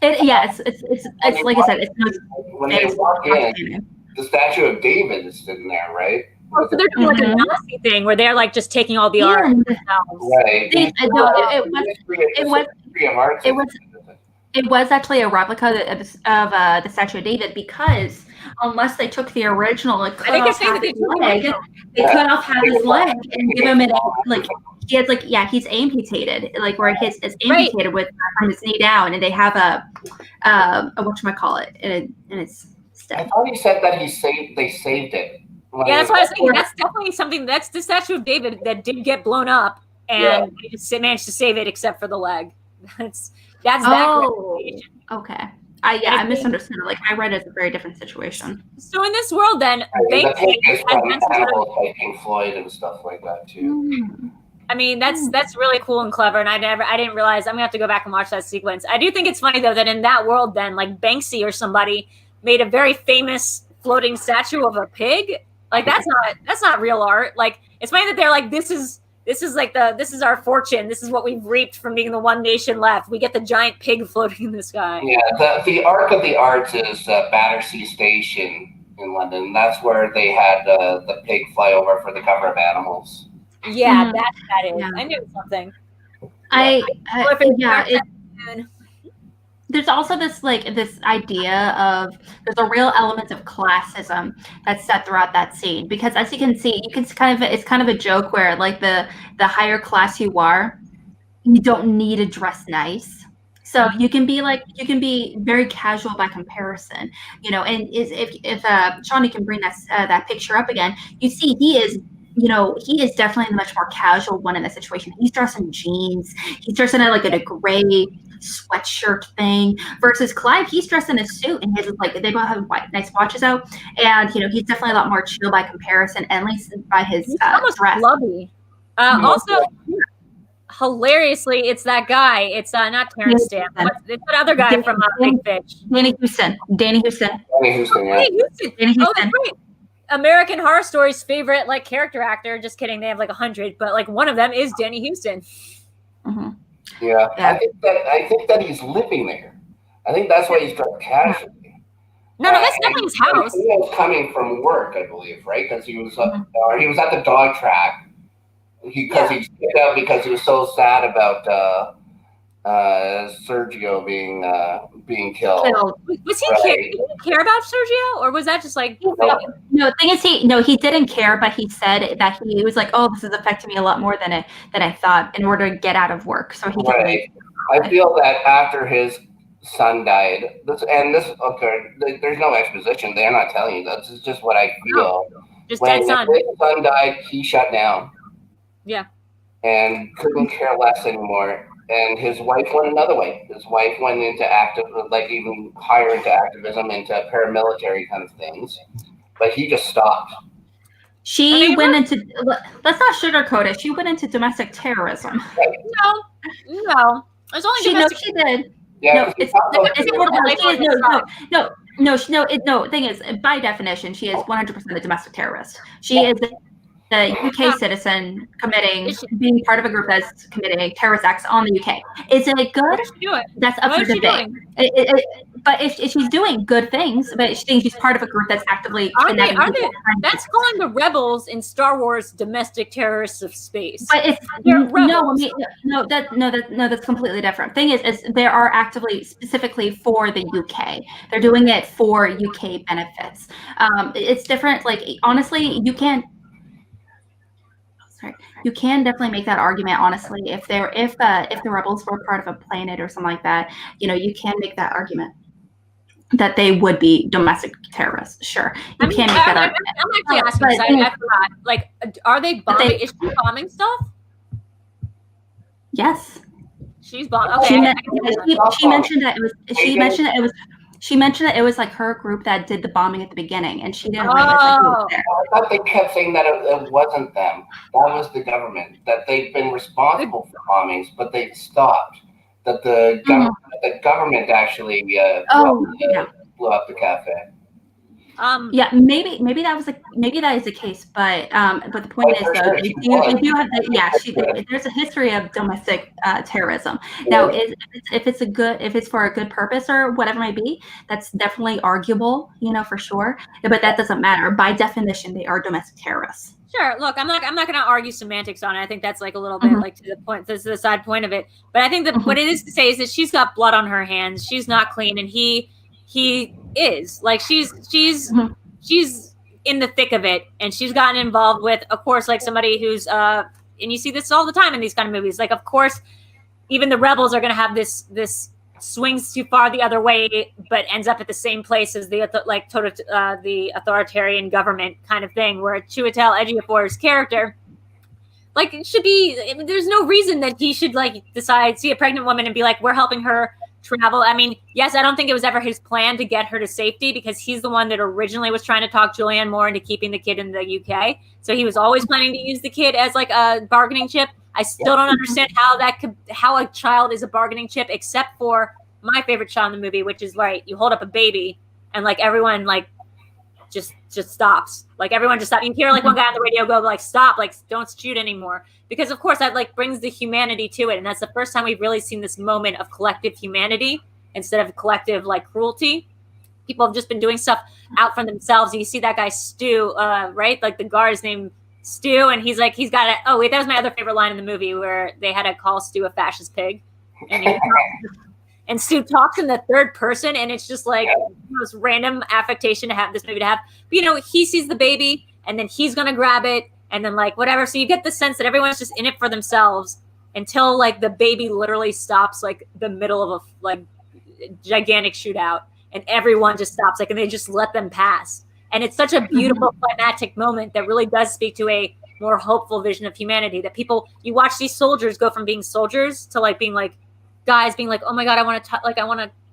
Yeah. It's like I said, it's not when they walk in, the statue of David is sitting there, right? Oh, so they're doing like a Nazi thing where they're like just taking all the art themselves. Right. It was actually a replica of the statue of David, because unless they took the original, like cut off half his leg, they cut off half his leg and give him he has he's amputated, like where his is amputated with from his knee down, and they have a whatchamacallit, and it's I thought he said that they saved it. Yeah, that's what I was thinking. That's definitely something. That's the statue of David that did get blown up, and they just managed to save it except for the leg. That's okay. I misunderstood. Like I read it as a very different situation. So in this world, then Pink Floyd and stuff like that too. I mean, that's really cool and clever, and I didn't realize. I'm gonna have to go back and watch that sequence. I do think it's funny though that in that world, then like Banksy or somebody made a very famous floating statue of a pig. Like that's not real art. Like it's funny that they're like, this is our fortune. This is what we've reaped from being the one nation left. We get the giant pig floating in the sky. Yeah, the arc of the arts is Battersea Station in London. That's where they had the pig fly over for the cover of Animals. Yeah, that is. Yeah. I knew something. There's also this idea of there's a real element of classism that's set throughout that scene, because as you can see, it's kind of a joke where like the higher class you are, you don't need to dress nice. So you can be very casual by comparison, and if Shawnee can bring that picture up again, you see he is definitely the much more casual one in this situation. He's dressed in jeans. He's dressed in a gray sweatshirt thing, versus Clive. He's dressed in a suit, and they both have nice watches out, and he's definitely a lot more chill by comparison, at least by his almost dress. Lovey. Also, hilariously, it's that guy. It's not Terrence Stamp. It's that other guy from Big Fish. Danny Houston. Danny Houston. Oh, that's great. American Horror Story's favorite character actor. Just kidding, they have 100, but one of them is Danny Houston. Mm-hmm. Yeah, I think that he's living there. I think that's why he's dressed casually. No, that's definitely his house. He was coming from work, I believe, right? Because he was he was at the dog track. He picked up because he was so sad about Sergio being killed. Was he did he care about Sergio, or was that just No, the thing is he didn't care, but he said that he was like, "Oh, this is affecting me a lot more than I thought," in order to get out of work. So he I feel that after his son died, there's no exposition. They're not telling you that. This is just what I feel. Just when dead son. His son died, he shut down. Yeah. And couldn't care less anymore. And his wife went another way. His wife went into even higher into activism, into paramilitary kind of things. But he just stopped. She went into, let's not sugarcoat it. She went into domestic terrorism. Right. No. It's only domestic. She did. Yeah, no. Thing is, by definition, she is 100% a domestic terrorist. She is. the UK citizen being part of a group that's committing terrorist acts on the UK. Is it good? What is she doing? That's up for debate. But if she's doing good things, but she's part of a group that's actively kidnapping people. That's calling the rebels in Star Wars domestic terrorists of space. But it's that's completely different. Thing is they are actively specifically for the UK. They're doing it for UK benefits. It's different. Like honestly, you can definitely make that argument. Honestly, if the rebels were part of a planet or something like that, you can make that argument that they would be domestic terrorists. Sure, you can make that argument. I'm actually asking. I forgot. Like, are they bombing? Is she bombing stuff? Yes. She's bombing. Okay. She mentioned that it was like her group that did the bombing at the beginning, and she didn't realize that he was there. I thought they kept saying that it wasn't them. That was the government. That they've been responsible for bombings, but they stopped. That the government actually blew up the cafe. Yeah, maybe that is the case, but the point is though, they do have there's a history of domestic terrorism. Now, if it's for a good purpose or whatever it may be, that's definitely arguable, for sure. But that doesn't matter. By definition, they are domestic terrorists. Sure. Look, I'm not going to argue semantics on it. I think that's like a little bit like to the point. This is the side point of it. But I think that what it is to say is that she's got blood on her hands. She's not clean, and he is like she's in the thick of it, and she's gotten involved with, of course, like somebody who's and you see this all the time in these kind of movies. Like, of course, even the rebels are going to have this swings too far the other way, but ends up at the same place as the authoritarian government kind of thing, where Chiwetel Ejiofor's character, like, it should be, there's no reason that he should like see a pregnant woman and be like, we're helping her travel. I mean, yes, I don't think it was ever his plan to get her to safety, because he's the one that originally was trying to talk Julianne Moore into keeping the kid in the UK. So he was always planning to use the kid as like a bargaining chip. I still don't understand how a child is a bargaining chip, except for my favorite shot in the movie, which is right, you hold up a baby and like everyone like just stops. Like everyone just stops. You hear like one guy on the radio go like, stop, like don't shoot anymore. Because of course that like brings the humanity to it. And that's the first time we've really seen this moment of collective humanity instead of collective like cruelty. People have just been doing stuff out for themselves. You see that guy Stu, right? Like the guard's named Stu, and he's got a, oh wait, that was my other favorite line in the movie where they had to call Stu a fascist pig. And Stu talks in the third person, and it's just like the most random affectation to have this movie to have. But, he sees the baby, and then he's going to grab it, and then, like, whatever. So you get the sense that everyone's just in it for themselves until, like, the baby literally stops, like, the middle of a, like, gigantic shootout, and everyone just stops, like, and they just let them pass. And it's such a beautiful climactic moment that really does speak to a more hopeful vision of humanity, that you watch these soldiers go from being soldiers to, like, being, like, guys being like, oh my God, I want to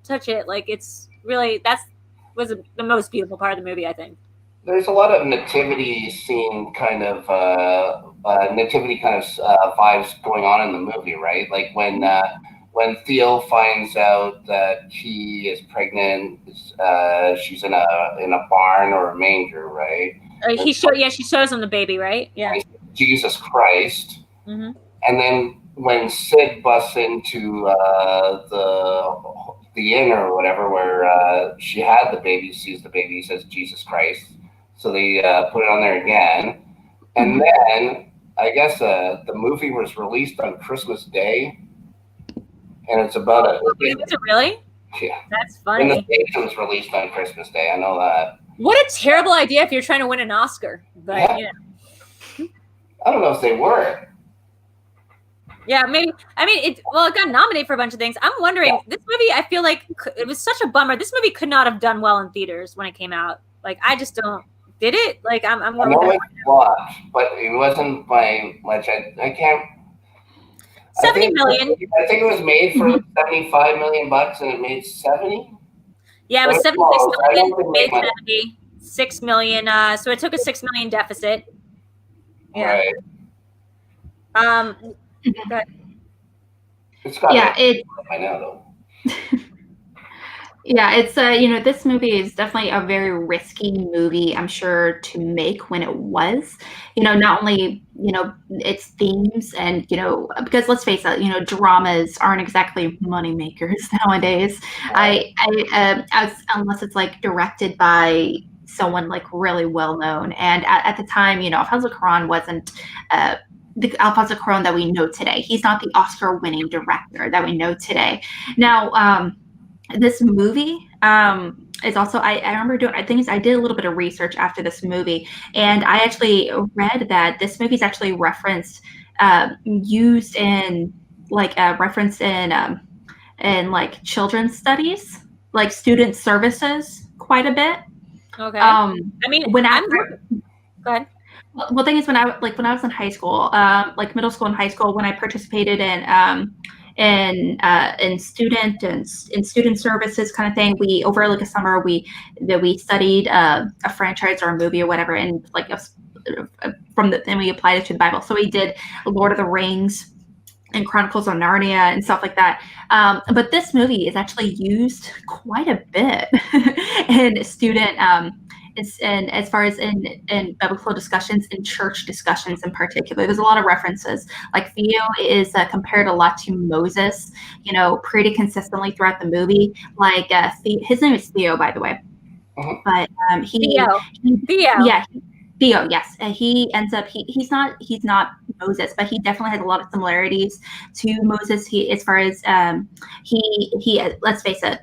touch it. Like, it's really, was the most beautiful part of the movie, I think. There's a lot of nativity scene kind of vibes going on in the movie, right? Like when Theo finds out that he is pregnant, she's in a barn or a manger, right? She shows him the baby, right? Yeah. Jesus Christ. Mm-hmm. And then when Sid busts into the inn or whatever, where she had the baby, sees the baby, says Jesus Christ. So they put it on there again. And then I guess the movie was released on Christmas Day. And it's about Is it really? Yeah. That's funny. In the States, it was released on Christmas Day. I know that. What a terrible idea if you're trying to win an Oscar. But, yeah. I don't know if they were. Yeah, maybe. I mean, it got nominated for a bunch of things. I'm wondering, this movie, I feel like it was such a bummer. This movie could not have done well in theaters when it came out. Like, I just don't. Did it? Like, I'm I know it was, but it wasn't by much. I can't. 70 million. I think it was made for $75 million, and it made 70. Yeah, it was 76 million. Made 76 million. So it took a $6 million deficit. Yeah. Right. Good. It's got I know though. Yeah, it's this movie is definitely a very risky movie, I'm sure, to make when it was. Not only, its themes and, because let's face it, dramas aren't exactly money makers nowadays. Unless it's like directed by someone like really well known. And at the time, Alfonso Cuaron wasn't the Alfonso Cuaron that we know today. He's not the Oscar-winning director that we know today. Now, this movie is also, I remember doing, I did a little bit of research after this movie, and I actually read that this movie is actually used in like children's studies, like student services quite a bit. Okay. I mean, go ahead. Well, thing is, when I was in high school, like middle school and high school, when I participated in student services kind of thing, we over like a summer we studied a franchise or a movie or whatever, and like then we applied it to the Bible. So we did Lord of the Rings and Chronicles of Narnia and stuff like that. But this movie is actually used quite a bit in student and as far as in biblical discussions, in church discussions in particular. There's a lot of references. Like Theo is compared a lot to Moses, pretty consistently throughout the movie. Like his name is Theo, by the way. But Theo. Yeah, Theo, yes. He ends up he's not Moses, but he definitely has a lot of similarities to Moses. He, as far as he let's face it,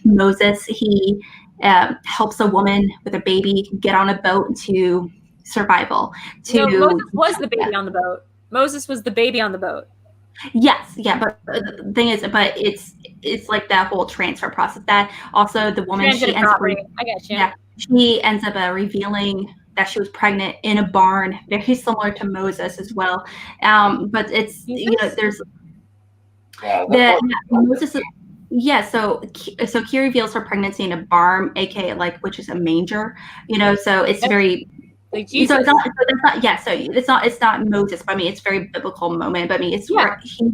Moses, he helps a woman with a baby get on a boat to survival. Moses was the baby on the boat. Moses was the baby on the boat. Yes, yeah, but the thing is, but it's like that whole transfer process. That also the woman, she ends up, I guess, yeah, she ends up revealing that she was pregnant in a barn, very similar to Moses as well. But it's there's Moses. Yeah, so Kira reveals her pregnancy in a barn, aka which is a manger. So it's very. Like Jesus. So it's not Moses, but I mean it's a very biblical moment. But I mean it's where he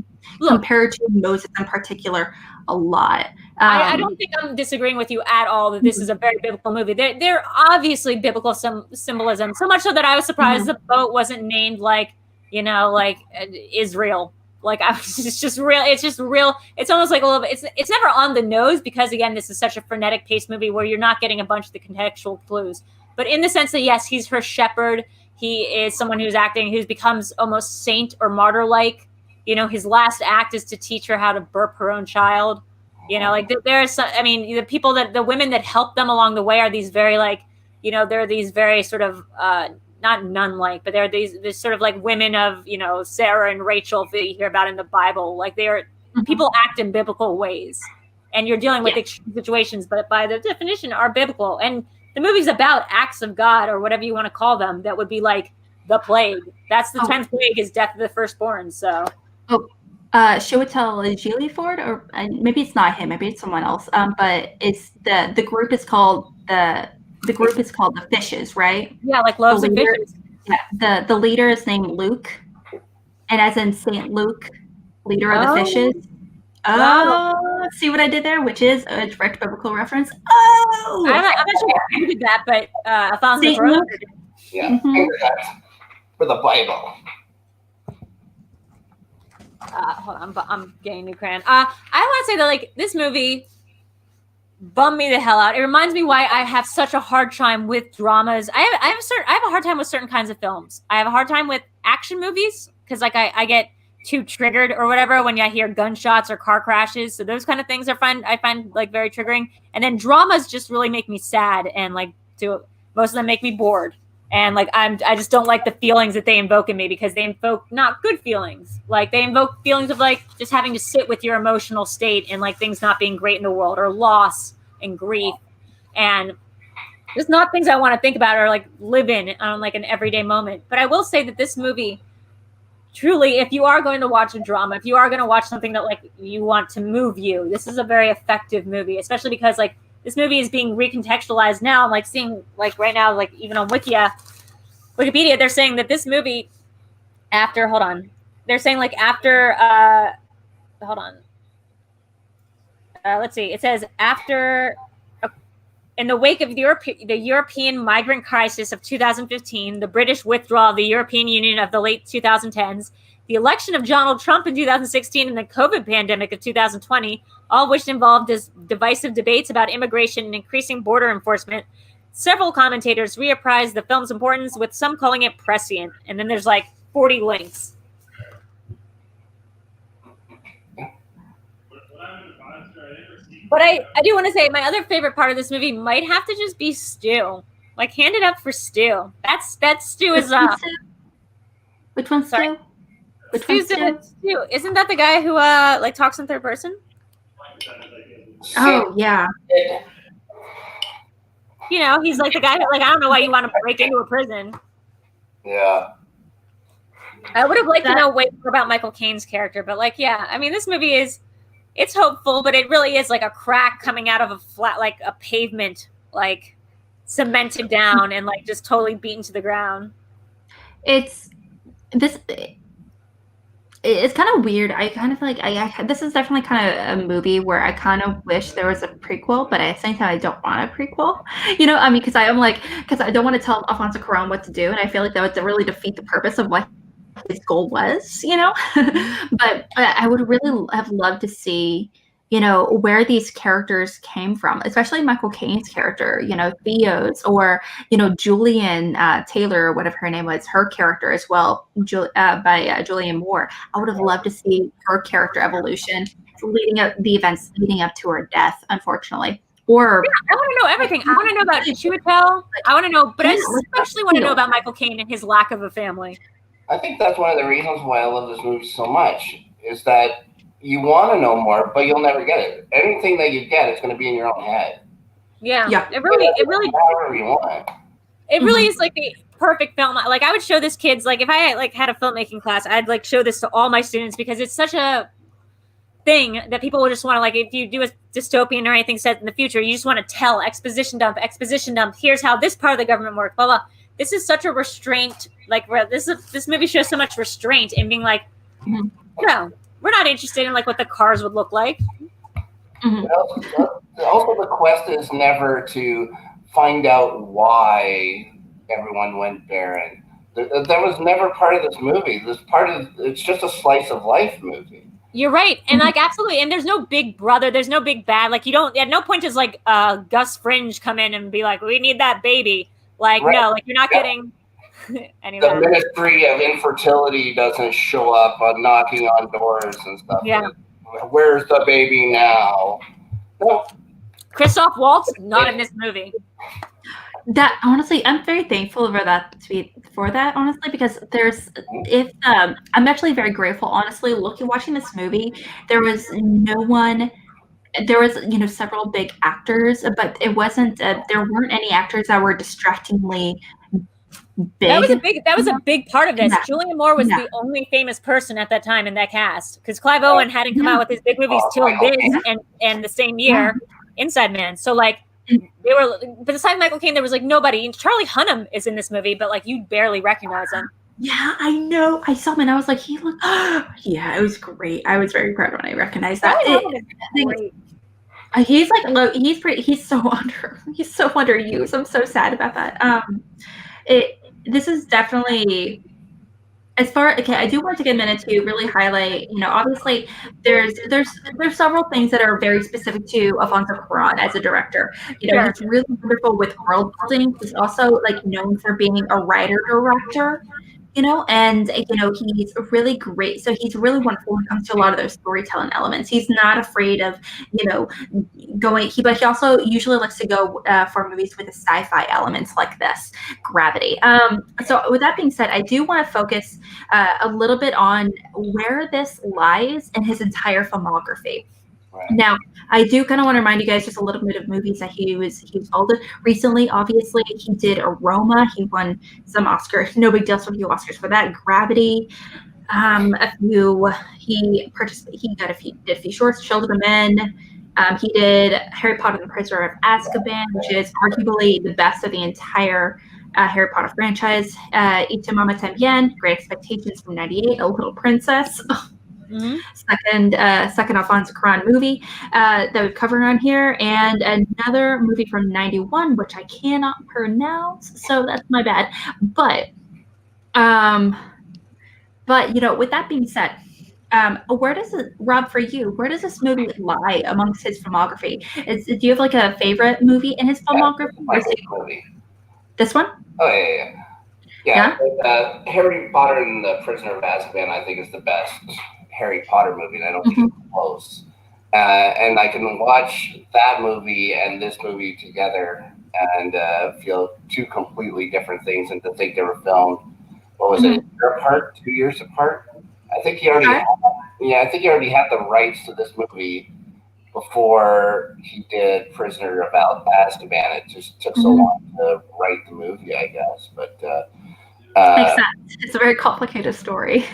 compared to Moses in particular a lot. I don't think I'm disagreeing with you at all that this is a very biblical movie. There obviously biblical symbolism, so much so that I was surprised the boat wasn't named like Israel. Like it's just real. It's almost like a little bit. It's never on the nose because again, this is such a frenetic paced movie where you're not getting a bunch of the contextual clues. But in the sense that yes, he's her shepherd. He is someone who becomes almost saint or martyr like. His last act is to teach her how to burp her own child. There's the women that help them along the way are these very they're these very sort of not nun-like, but they're these sort of like women of Sarah and Rachel that you hear about in the Bible. Like they are people act in biblical ways, and you're dealing with extreme situations, but by the definition are biblical. And the movie's about acts of God or whatever you want to call them. That would be like the plague. That's the 10th plague is death of the firstborn. So. Should we tell Gilly Ford, or maybe it's not him, maybe it's someone else. But it's the group is called the Fishes, right? Yeah, like loaves and fishes. Yeah, the leader is named Luke, and as in Saint Luke, leader of the fishes. Oh, see what I did there, which is a direct biblical reference. Oh, I'm not sure who did that, but Alfonzo Saint Luke. Yeah, for the Bible. Hold on, I'm getting a new crayon. I want to say that this movie bummed me the hell out. It reminds me why I have such a hard time with dramas. I have a hard time with certain kinds of films. I have a hard time with action movies because I get too triggered or whatever when I hear gunshots or car crashes. So those kind of things I find very triggering. And then dramas just really make me sad and most of them make me bored. And I just don't like the feelings that they invoke in me because they invoke not good feelings. Like they invoke feelings of just having to sit with your emotional state and things not being great in the world or loss and grief. And just not things I want to think about or live in on an everyday moment. But I will say that this movie, truly, if you are going to watch a drama, if you are going to watch something that you want to move you, this is a very effective movie, especially because this movie is being recontextualized now. I'm seeing right now, even on Wikipedia, they're saying that this movie after, hold on. They're saying after, hold on. let's see. It says after. In the wake of the European migrant crisis of 2015, the British withdrawal of the European Union of the late 2010s, the election of Donald Trump in 2016, and the COVID pandemic of 2020, all which involved divisive debates about immigration and increasing border enforcement, several commentators reapprised the film's importance, with some calling it prescient. And then there's like 40 links. But I do want to say my other favorite part of this movie might have to just be Stu. Like, hand it up for Stu. That Stu is Which one's Stu? Which one's Stu? Isn't that the guy who like talks in third person? Oh yeah. You know, he's like the guy that, like, I don't know why you want to break into a prison. Yeah. I would have liked to know way more about Michael Caine's character, but like, yeah, I mean, this movie it's hopeful, but it really is like a crack coming out of a flat, like a pavement, like cemented down and like just totally beaten to the ground. It's kind of weird. I kind of feel like this is definitely kind of a movie where I kind of wish there was a prequel, but at the same time, I don't want a prequel. You know, I mean, because I don't want to tell Alfonzo Cuaron what to do, and I feel like that would really defeat the purpose of what his goal was, you know. But I would really have loved to see, you know, where these characters came from, especially Michael Caine's character, you know, Theo's, or, you know, Julian Taylor, or whatever her name was, her character as well, by Julianne Moore. I would have loved to see her character evolution the events leading up to her death, unfortunately. Or I want to know everything. I want to know about Chiwetel. I want to know, but I especially want to know about Michael Caine and his lack of a family. I think that's one of the reasons why I love this movie so much, is that you want to know more, but you'll never get it. Anything that you get is going to be in your own head. Yeah. It really whatever you want. It really is like the perfect film. Like, I would show this kids, like, if I like had a filmmaking class, I'd like show this to all my students, because it's such a thing that people will just want to, like, if you do a dystopian or anything set in the future, you just want to tell exposition dump. Here's how this part of the government works, blah, blah. This is such a restraint. Like, this movie shows so much restraint in being like, no, we're not interested in like what the cars would look like. Also, the quest is never to find out why everyone went barren. That was never part of this movie. It's just a slice of life movie. You're right. And like, absolutely. And there's no big brother. There's no big bad. Like, you don't, at no point does like Gus Fringe come in and be like, we need that baby. Like, right. No, like, you're not getting any of that. The Ministry of Infertility doesn't show up knocking on doors and stuff. Yeah. Where's the baby now? No. Christoph Waltz, not in this movie. That, honestly, I'm very thankful for that, honestly, because I'm actually very grateful, honestly, watching this movie. There was no one. There was, you know, several big actors, but it wasn't. There weren't any actors that were distractingly big. That was a big part of this. Yeah. Julianne Moore was the only famous person at that time in that cast, because Clive Owen hadn't come out with his big movies till this and the same year, Inside Man. So like, they were. But besides Michael Caine, there was like nobody. Charlie Hunnam is in this movie, but like, you barely recognize him. Yeah, I know. I saw him and I was like, he looked. Yeah, it was great. I was very proud when I recognized that. He's like, he's so underused. I'm so sad about that. This is definitely, I do want to take a minute to really highlight, you know, obviously there's several things that are very specific to Alfonzo Cuarón as a director. You know, He's really wonderful with world building. He's also like known for being a writer director. You know, and, you know, he's really great. So he's really wonderful when it comes to a lot of those storytelling elements. He's not afraid of, you know, but he also usually likes to go for movies with the sci-fi elements like this, Gravity. So with that being said, I do want to focus a little bit on where this lies in his entire filmography. Right. Now, I do kind of want to remind you guys just a little bit of movies that he was involved in recently. Obviously, he did Aroma. He won some Oscars. No big deal, so a few Oscars for that. Gravity. He did a few shorts. Children of Men. He did Harry Potter and the Prisoner of Azkaban, which is arguably the best of the entire Harry Potter franchise. Y Tu Mamá También. Great Expectations from '98. A Little Princess. second Alfonso Cuaron movie that we've covered on here, and another movie from '91, which I cannot pronounce, so that's my bad. But with that being said, where does it, Rob, for you, where does this movie lie amongst his filmography? Do you have like a favorite movie in his filmography? Movie. This one? Oh yeah. Harry Potter and the Prisoner of Azkaban, I think, is the best Harry Potter movie, and I don't think it's close. And I can watch that movie and this movie together and feel two completely different things, and to think they were filmed, what was it, a year apart, 2 years apart? I think he already had the rights to this movie before he did Prisoner of Azkaban. It just took so long to write the movie, I guess. But makes sense. It's a very complicated story.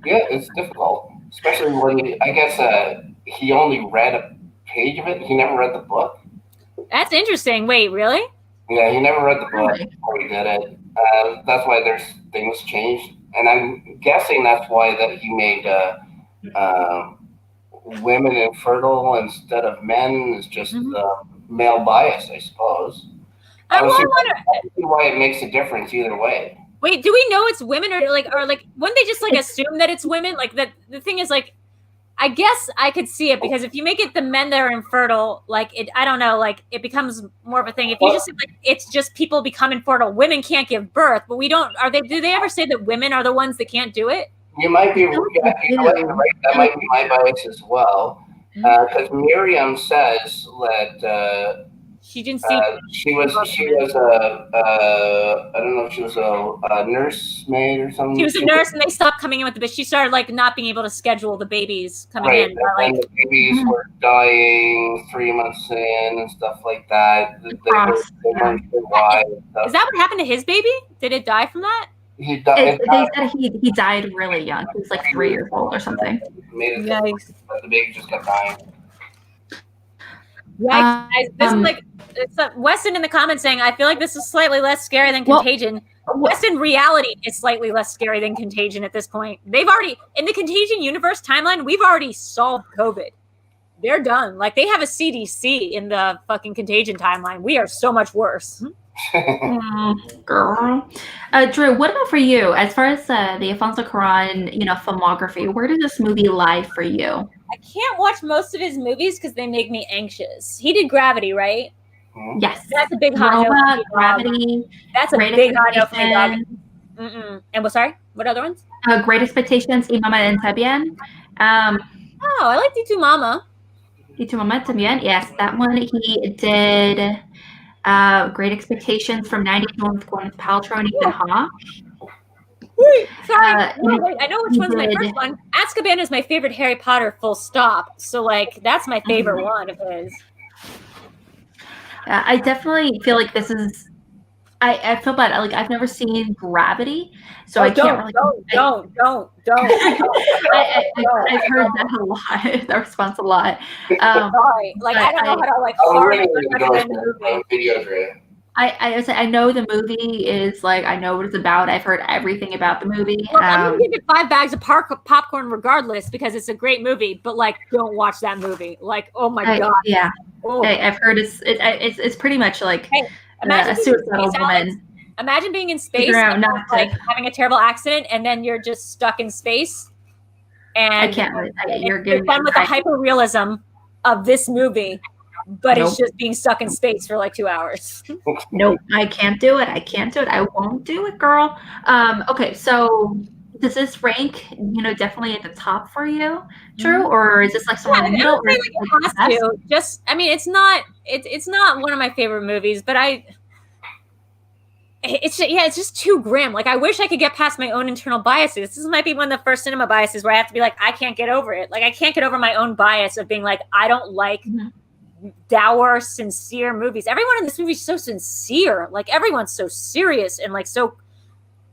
Yeah, it's difficult, especially when he only read a page of it. He never read the book. That's interesting. Wait, really? Yeah, he never read the book before he did it. That's why there's things changed, and I'm guessing that's why that he made women infertile instead of men is just male bias, I suppose. I don't see why it makes a difference either way. Wait, do we know it's women or wouldn't they just assume that it's women? Like that the thing is I guess I could see it, because if you make it the men that are infertile, I don't know, it becomes more of a thing. If you just say it's just people become infertile, women can't give birth, but we don't. Do they ever say that women are the ones that can't do it? You might be right. That might be my bias as well, because Miriam says that she didn't see. She was I don't know if she was a nursemaid or something. She was a nurse, and they stopped coming in with the baby. She started not being able to schedule the babies coming in. And the babies were dying 3 months in and stuff like that. They weren't sure why. Is that what happened to his baby? Did it die from that? He died. They said he died really young. He was 3 years old or something. Yikes. But the baby just kept dying. Yeah, this is it's Weston in the comments saying, I feel like this is slightly less scary than Contagion. Weston, reality is slightly less scary than Contagion at this point. They've already, in the Contagion universe timeline, we've already solved COVID. They're done. They have a CDC in the fucking Contagion timeline. We are so much worse. Girl. Drew, what about for you? As far as the Alfonso Cuaron, filmography, where does this movie lie for you? I can't watch most of his movies because they make me anxious. He did Gravity, right? Yes. That's a big hot no. Gravity. That's a big hot no for me. And what other ones? Great Expectations, Y Mama también. I like Y Tu Mama. Y Tu Mama también. Yes, that one he did. Great Expectations from '92 with Gwyneth Paltrow and Ethan Hawke. Wait, sorry. I know which one's my first one. Azkaban is my favorite Harry Potter, full stop. So, that's my favorite one of his. I definitely feel like this is. I feel bad. I've never seen Gravity, so I can't really. Don't. I've heard that a lot. That response a lot. Sorry, I don't know how to recommend the movie. VideoDrew. I know the movie is I know what it's about. I've heard everything about the movie. Well, I'm gonna give it 5 bags of popcorn regardless, because it's a great movie. But don't watch that movie. Oh my god. Yeah. Oh. I've heard it's pretty much a suicidal woman. Imagine being in space, and, having a terrible accident, and then you're just stuck in space. And I can't. You're done with the hyper-realism of this movie, but it's just being stuck in space for 2 hours. Nope, I can't do it. I won't do it, girl. Okay, so does this rank, definitely at the top for you, Drew, or is this somewhere in the middle? It has to. It's not one of my favorite movies, but it's just too grim. I wish I could get past my own internal biases. This might be one of the first cinema biases where I have to be I can't get over it. I can't get over my own bias of being I don't like dour, sincere movies. Everyone in this movie is so sincere. Everyone's so serious and so.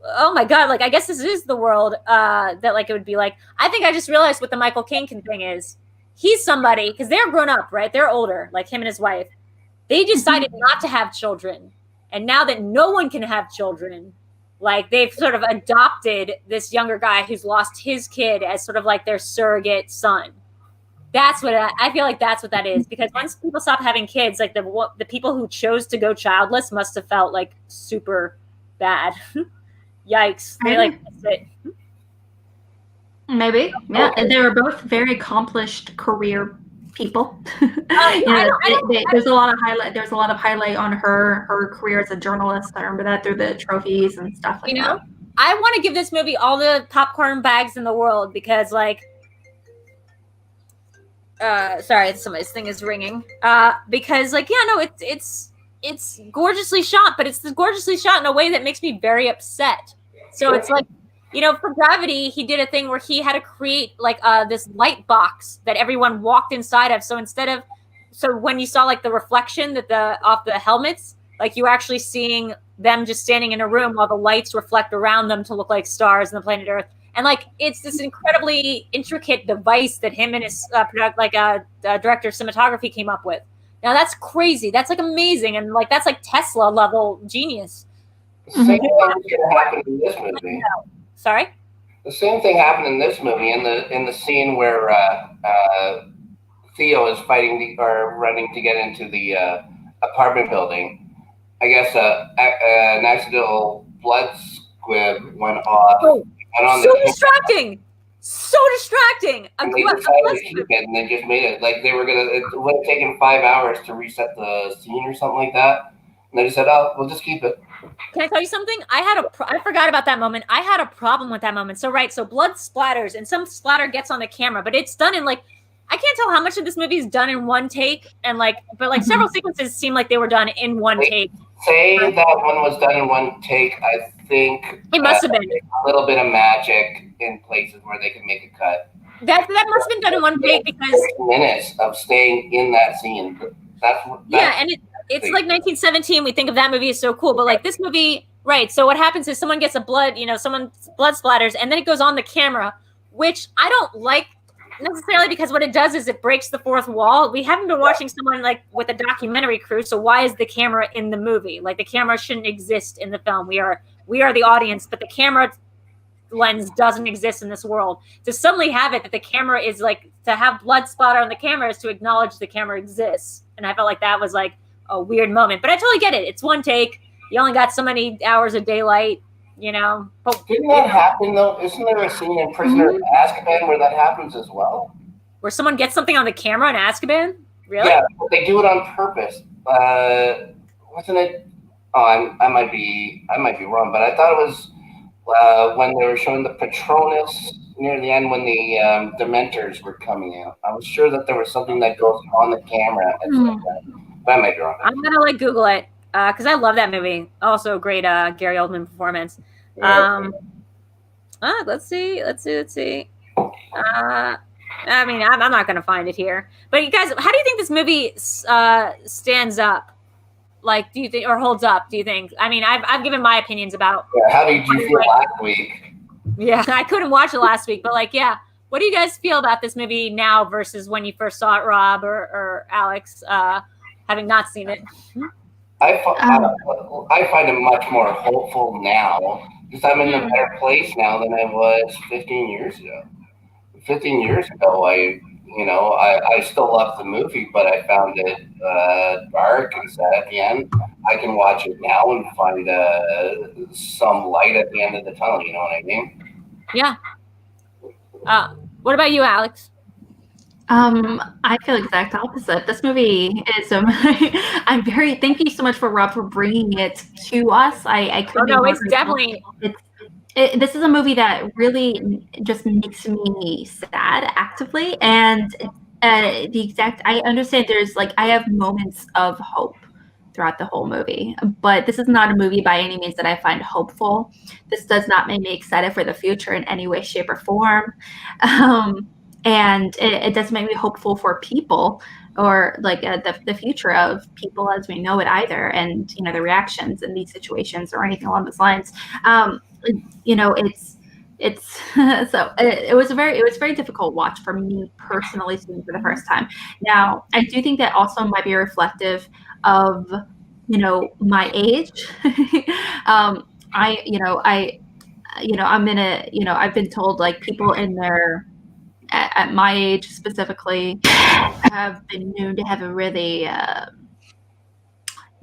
Oh my god! I guess this is the world that it would be like. I think I just realized what the Michael Caine thing is. He's somebody, because they're grown up, right? They're older, him and his wife. They decided not to have children, and now that no one can have children, Like they've sort of adopted this younger guy who's lost his kid as sort of like their surrogate son. That's what I feel like. That's what that is. Because once people stop having kids, like the people who chose to go childless must have felt like super bad. Yikes! They like missed it. Maybe, yeah. And they were both very accomplished career people. There's a lot of highlight. There's a lot of highlight on her career as a journalist. I remember that through the trophies and stuff like that. I want to give this movie all the popcorn bags in the world because, like, sorry, somebody's thing is ringing. Because, like, yeah, no, it's gorgeously shot, but it's gorgeously shot in a way that makes me very upset. So it's like, for Gravity, he did a thing where he had to create like this light box that everyone walked inside of. So so when you saw like the reflection off the helmets, like you were actually seeing them just standing in a room while the lights reflect around them to look like stars on the planet Earth. And like it's this incredibly intricate device that him and his director of cinematography came up with. Now that's crazy. That's like amazing, and like that's like Tesla level genius. The same thing happened in this movie. Sorry? The same thing happened in this movie in the scene where Theo is running to get into the apartment building. I guess an accidental blood squib went off. Oh, distracting! So distracting! And they decided to keep it, and they just made it like they were gonna. It would have taken 5 hours to reset the scene or something like that, and they just said, "Oh, we'll just keep it." Can I tell you something? I forgot about that moment. I had a problem with that moment. So blood splatters, and some splatter gets on the camera, but it's done in like I can't tell how much of this movie is done in one take, and several sequences seem like they were done in one take. Say that one was done in one take. I think it must have been a little bit of magic in places where they could make a cut. That must have been done in one take because minutes of staying in that scene. And it's like 1917. We think of that movie as so cool, but like this movie, right? So what happens is someone gets someone's blood splatters, and then it goes on the camera, which I don't like necessarily because what it does is it breaks the fourth wall. We haven't been watching someone like with a documentary crew, so why is the camera in the movie? Like the camera shouldn't exist in the film. We are the audience, but the camera lens doesn't exist in this world. To suddenly have it that the camera is like to have blood splatter on the camera is to acknowledge the camera exists, and I felt like that was like a weird moment. But I totally get it. It's one take. You only got so many hours of daylight. But didn't that happen though? Isn't there a scene in Prisoner of Azkaban where that happens as well? Where someone gets something on the camera in Azkaban? Really? Yeah, but they do it on purpose. Wasn't it? Oh, I might be wrong, but I thought it was when they were showing the Patronus near the end when the Dementors were coming out. I was sure that there was something that goes on the camera. But I might be wrong. I'm gonna Google it. Because I love that movie. Also, great Gary Oldman performance. Let's see. I mean, I'm not going to find it here. But you guys, how do you think this movie stands up? Like, do you think, or holds up? Do you think? I mean, I've given my opinions about. Yeah, how did you feel last week? Yeah, I couldn't watch it last week, but like, yeah. What do you guys feel about this movie now versus when you first saw it, Rob or Alex, having not seen it? I find it much more hopeful now because I'm in a better place now than I was 15 years ago. 15 years ago, I still loved the movie, but I found it dark and sad at the end. I can watch it now and find some light at the end of the tunnel. You know what I mean? Yeah. What about you, Alex? I feel exact opposite. This movie is thank you so much for Rob for bringing it to us. I couldn't. Oh, no, it's definitely. This is a movie that really just makes me sad actively, and I understand there's like I have moments of hope throughout the whole movie, but this is not a movie by any means that I find hopeful. This does not make me excited for the future in any way, shape, or form. And it doesn't make me hopeful for people or like the future of people as we know it either. And, the reactions in these situations or anything along those lines. It's so it was a very difficult watch for me personally seeing for the first time. Now, I do think that also might be reflective of, my age. I'm in a, I've been told like people in their, at my age specifically, have been known to have a really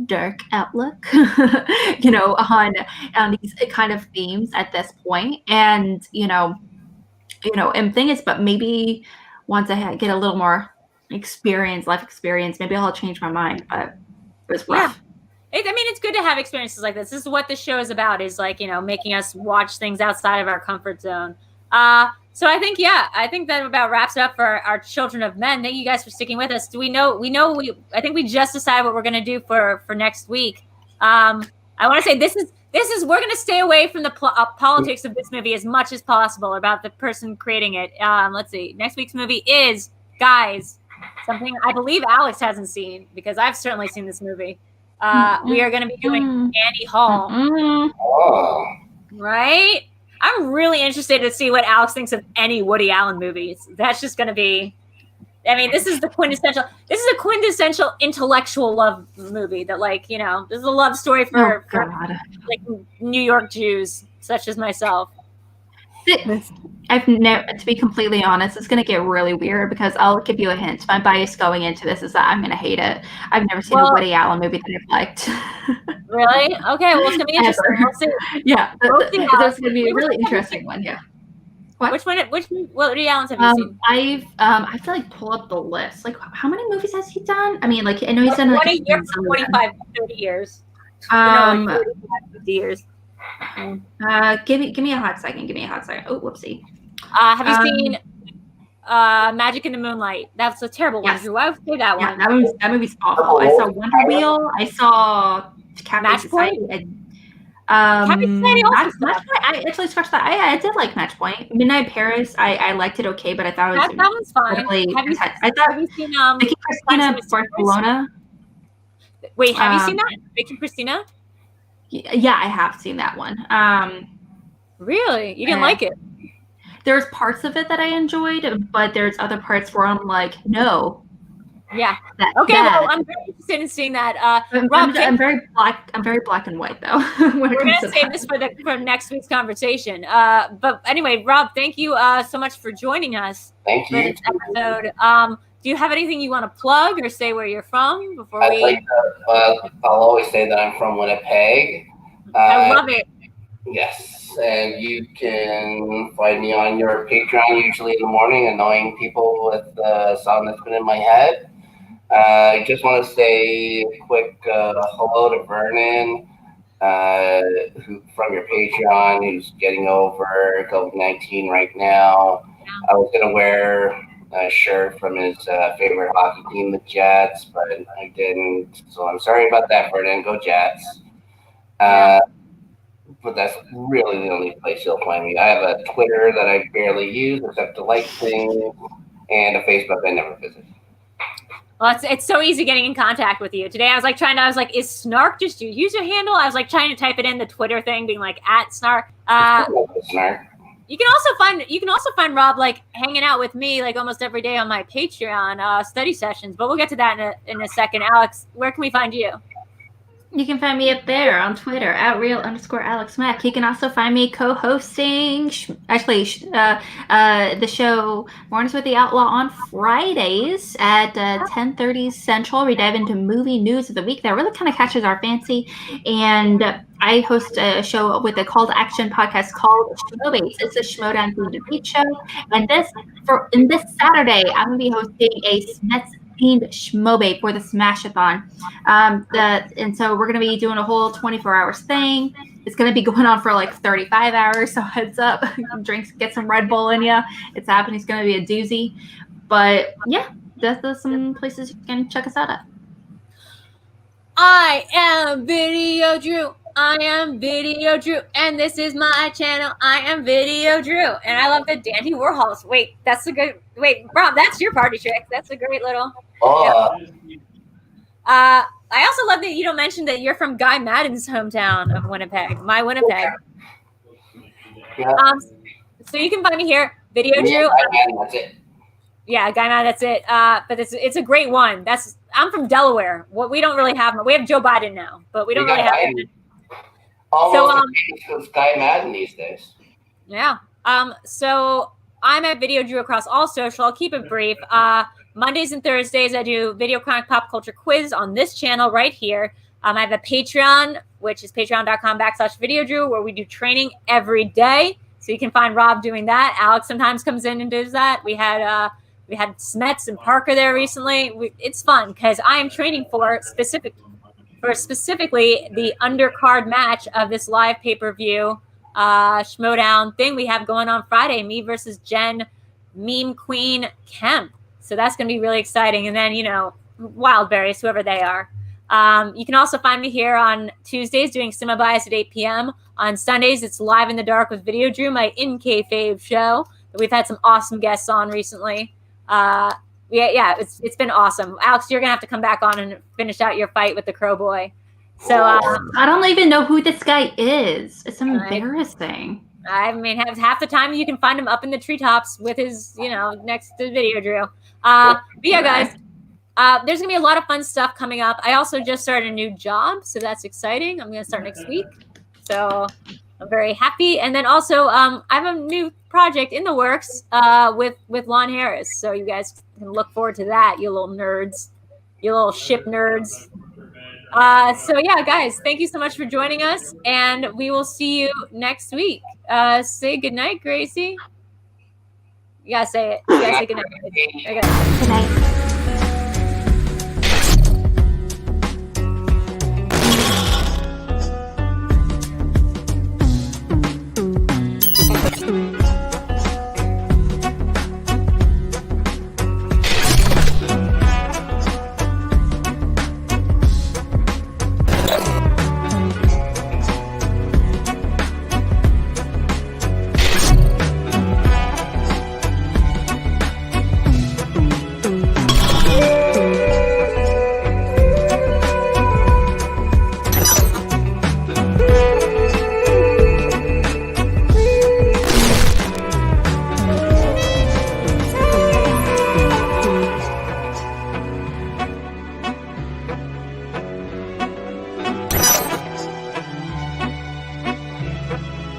dark outlook, on these kind of themes at this point. And, and thing is, but maybe once I get a little more life experience, maybe I'll change my mind, but it was rough. It's good to have experiences like this. This is what this show is about, is like, making us watch things outside of our comfort zone. So I think that about wraps it up for our Children of Men. Thank you guys for sticking with us. I think we just decided what we're going to do for next week. I want to say this is we're going to stay away from the politics of this movie as much as possible, about the person creating it. Let's see. Next week's movie is, guys, something I believe Alex hasn't seen, because I've certainly seen this movie. We are going to be doing Annie Hall. Oh. Right? I'm really interested to see what Alex thinks of any Woody Allen movies. That's just going to be, this is a quintessential intellectual love movie that, like, this is a love story for like New York Jews such as myself. To be completely honest, it's going to get really weird, because I'll give you a hint. My bias going into this is that I'm going to hate it. I've never seen a Woody Allen movie that I've liked. Really? Okay, well, it's going to be interesting. We'll see. Yeah, there's going to be a really interesting one. Yeah. What? Which Woody Allen's have you seen? I have to like pull up the list. Like, how many movies has he done? I mean, like, I know he's done like 20 years, 25, 30 years. 50 years. Give me a hot second. Oh, whoopsie. Have you seen Magic in the Moonlight? That's a terrible one. Yes. I would say that one. That movie's awful. I saw Wonder Wheel. I saw Cafe Society. Cafe Society also. I actually scratched that. I did like Match Point. Midnight Paris. I liked it okay, but I thought it was that one's fine. Have you seen Vicky Cristina Barcelona? Wait, have you seen that? Vicky Cristina? Yeah, I have seen that one. Really? You didn't like it? There's parts of it that I enjoyed, but there's other parts where I'm like, no. Yeah. Well, I'm very interested in seeing that. Rob, I'm very black and white though. We're going to save this for next week's conversation. But anyway, Rob, thank you so much for joining us. Thank you. For this episode. Do you have anything you want to plug or say where you're from before I'll always say that I'm from Winnipeg. I love it. Yes, and you can find me on your Patreon, usually in the morning, annoying people with the song that's been in my head. I just want to say a quick hello to Vernon, who from your Patreon, who's getting over COVID-19 right now. I was going to wear a shirt from his favorite hockey team, the Jets, but I didn't. So I'm sorry about that, Vernon. Go Jets. But that's really the only place you'll find me. I have a Twitter that I barely use except to like things, and a Facebook I never visit. Well, it's so easy getting in contact with you. Today I was like, is SNARK just your user handle? I was like trying to type it in the Twitter thing, being like @SNARK. SNARK. You can also find Rob like hanging out with me like almost every day on my Patreon study sessions. But we'll get to that in a second. Alex, where can we find you? You can find me up there on Twitter @real_AlexMack. You can also find me co-hosting the show Mornings with the Outlaw on Fridays at 10:30 Central. We dive into movie news of the week that really kind of catches our fancy. And I host a show with a call to action podcast called Schmoedown. It's a Schmoedown themed debate show. And this Saturday, I'm going to be hosting a Smets themed Schmoedown for the Smash-a-thon. And so we're going to be doing a whole 24 hours thing. It's going to be going on for like 35 hours. So heads up, drinks, get some Red Bull in you. It's happening. It's going to be a doozy. But yeah, that's some places you can check us out at. I am VideoDrew. And this is my channel. I am VideoDrew. And I love the Dandy Warhols. Wait, Rob, that's your party trick. That's a great little. I also love that you don't mention that you're from Guy Madden's hometown of Winnipeg, my Winnipeg. Yeah. So you can find me here, VideoDrew. That's it. Yeah, Guy Madden, that's it. But it's a great one. I'm from Delaware. We don't really have. We have Joe Biden now, but we don't really have. Almost as famous as Sky Madden these days. Yeah. So I'm at VideoDrew across all social. I'll keep it brief. Mondays and Thursdays, I do VideoChronic Pop Culture Quiz on this channel right here. I have a Patreon, which is patreon.com/VideoDrew, where we do training every day. So you can find Rob doing that. Alex sometimes comes in and does that. We had Smets and Parker there recently. It's fun because I am training for specifically the undercard match of this live pay-per-view Schmoedown thing we have going on Friday, me versus Jen, Meme Queen Kemp. So that's going to be really exciting. And then, Wildberries, whoever they are. You can also find me here on Tuesdays doing Cinema Bias at 8 p.m. On Sundays, it's Live in the Dark with VideoDrew, my in kayfabe show. We've had some awesome guests on recently. It's been awesome. Alex, you're going to have to come back on and finish out your fight with the Crow Boy. So I don't even know who this guy is. It's embarrassing. I mean, half the time you can find him up in the treetops with his, next to VideoDrew. But yeah, guys, there's going to be a lot of fun stuff coming up. I also just started a new job, so that's exciting. I'm going to start next week. So I'm very happy. And then also, I have a new project in the works with Lon Harris. So you guys can look forward to that, you little nerds, you little ship nerds. So yeah, guys, thank you so much for joining us, and we will see you next week. Say goodnight, Gracie. You gotta say it. You gotta say goodnight. Okay. Good night. Thank you.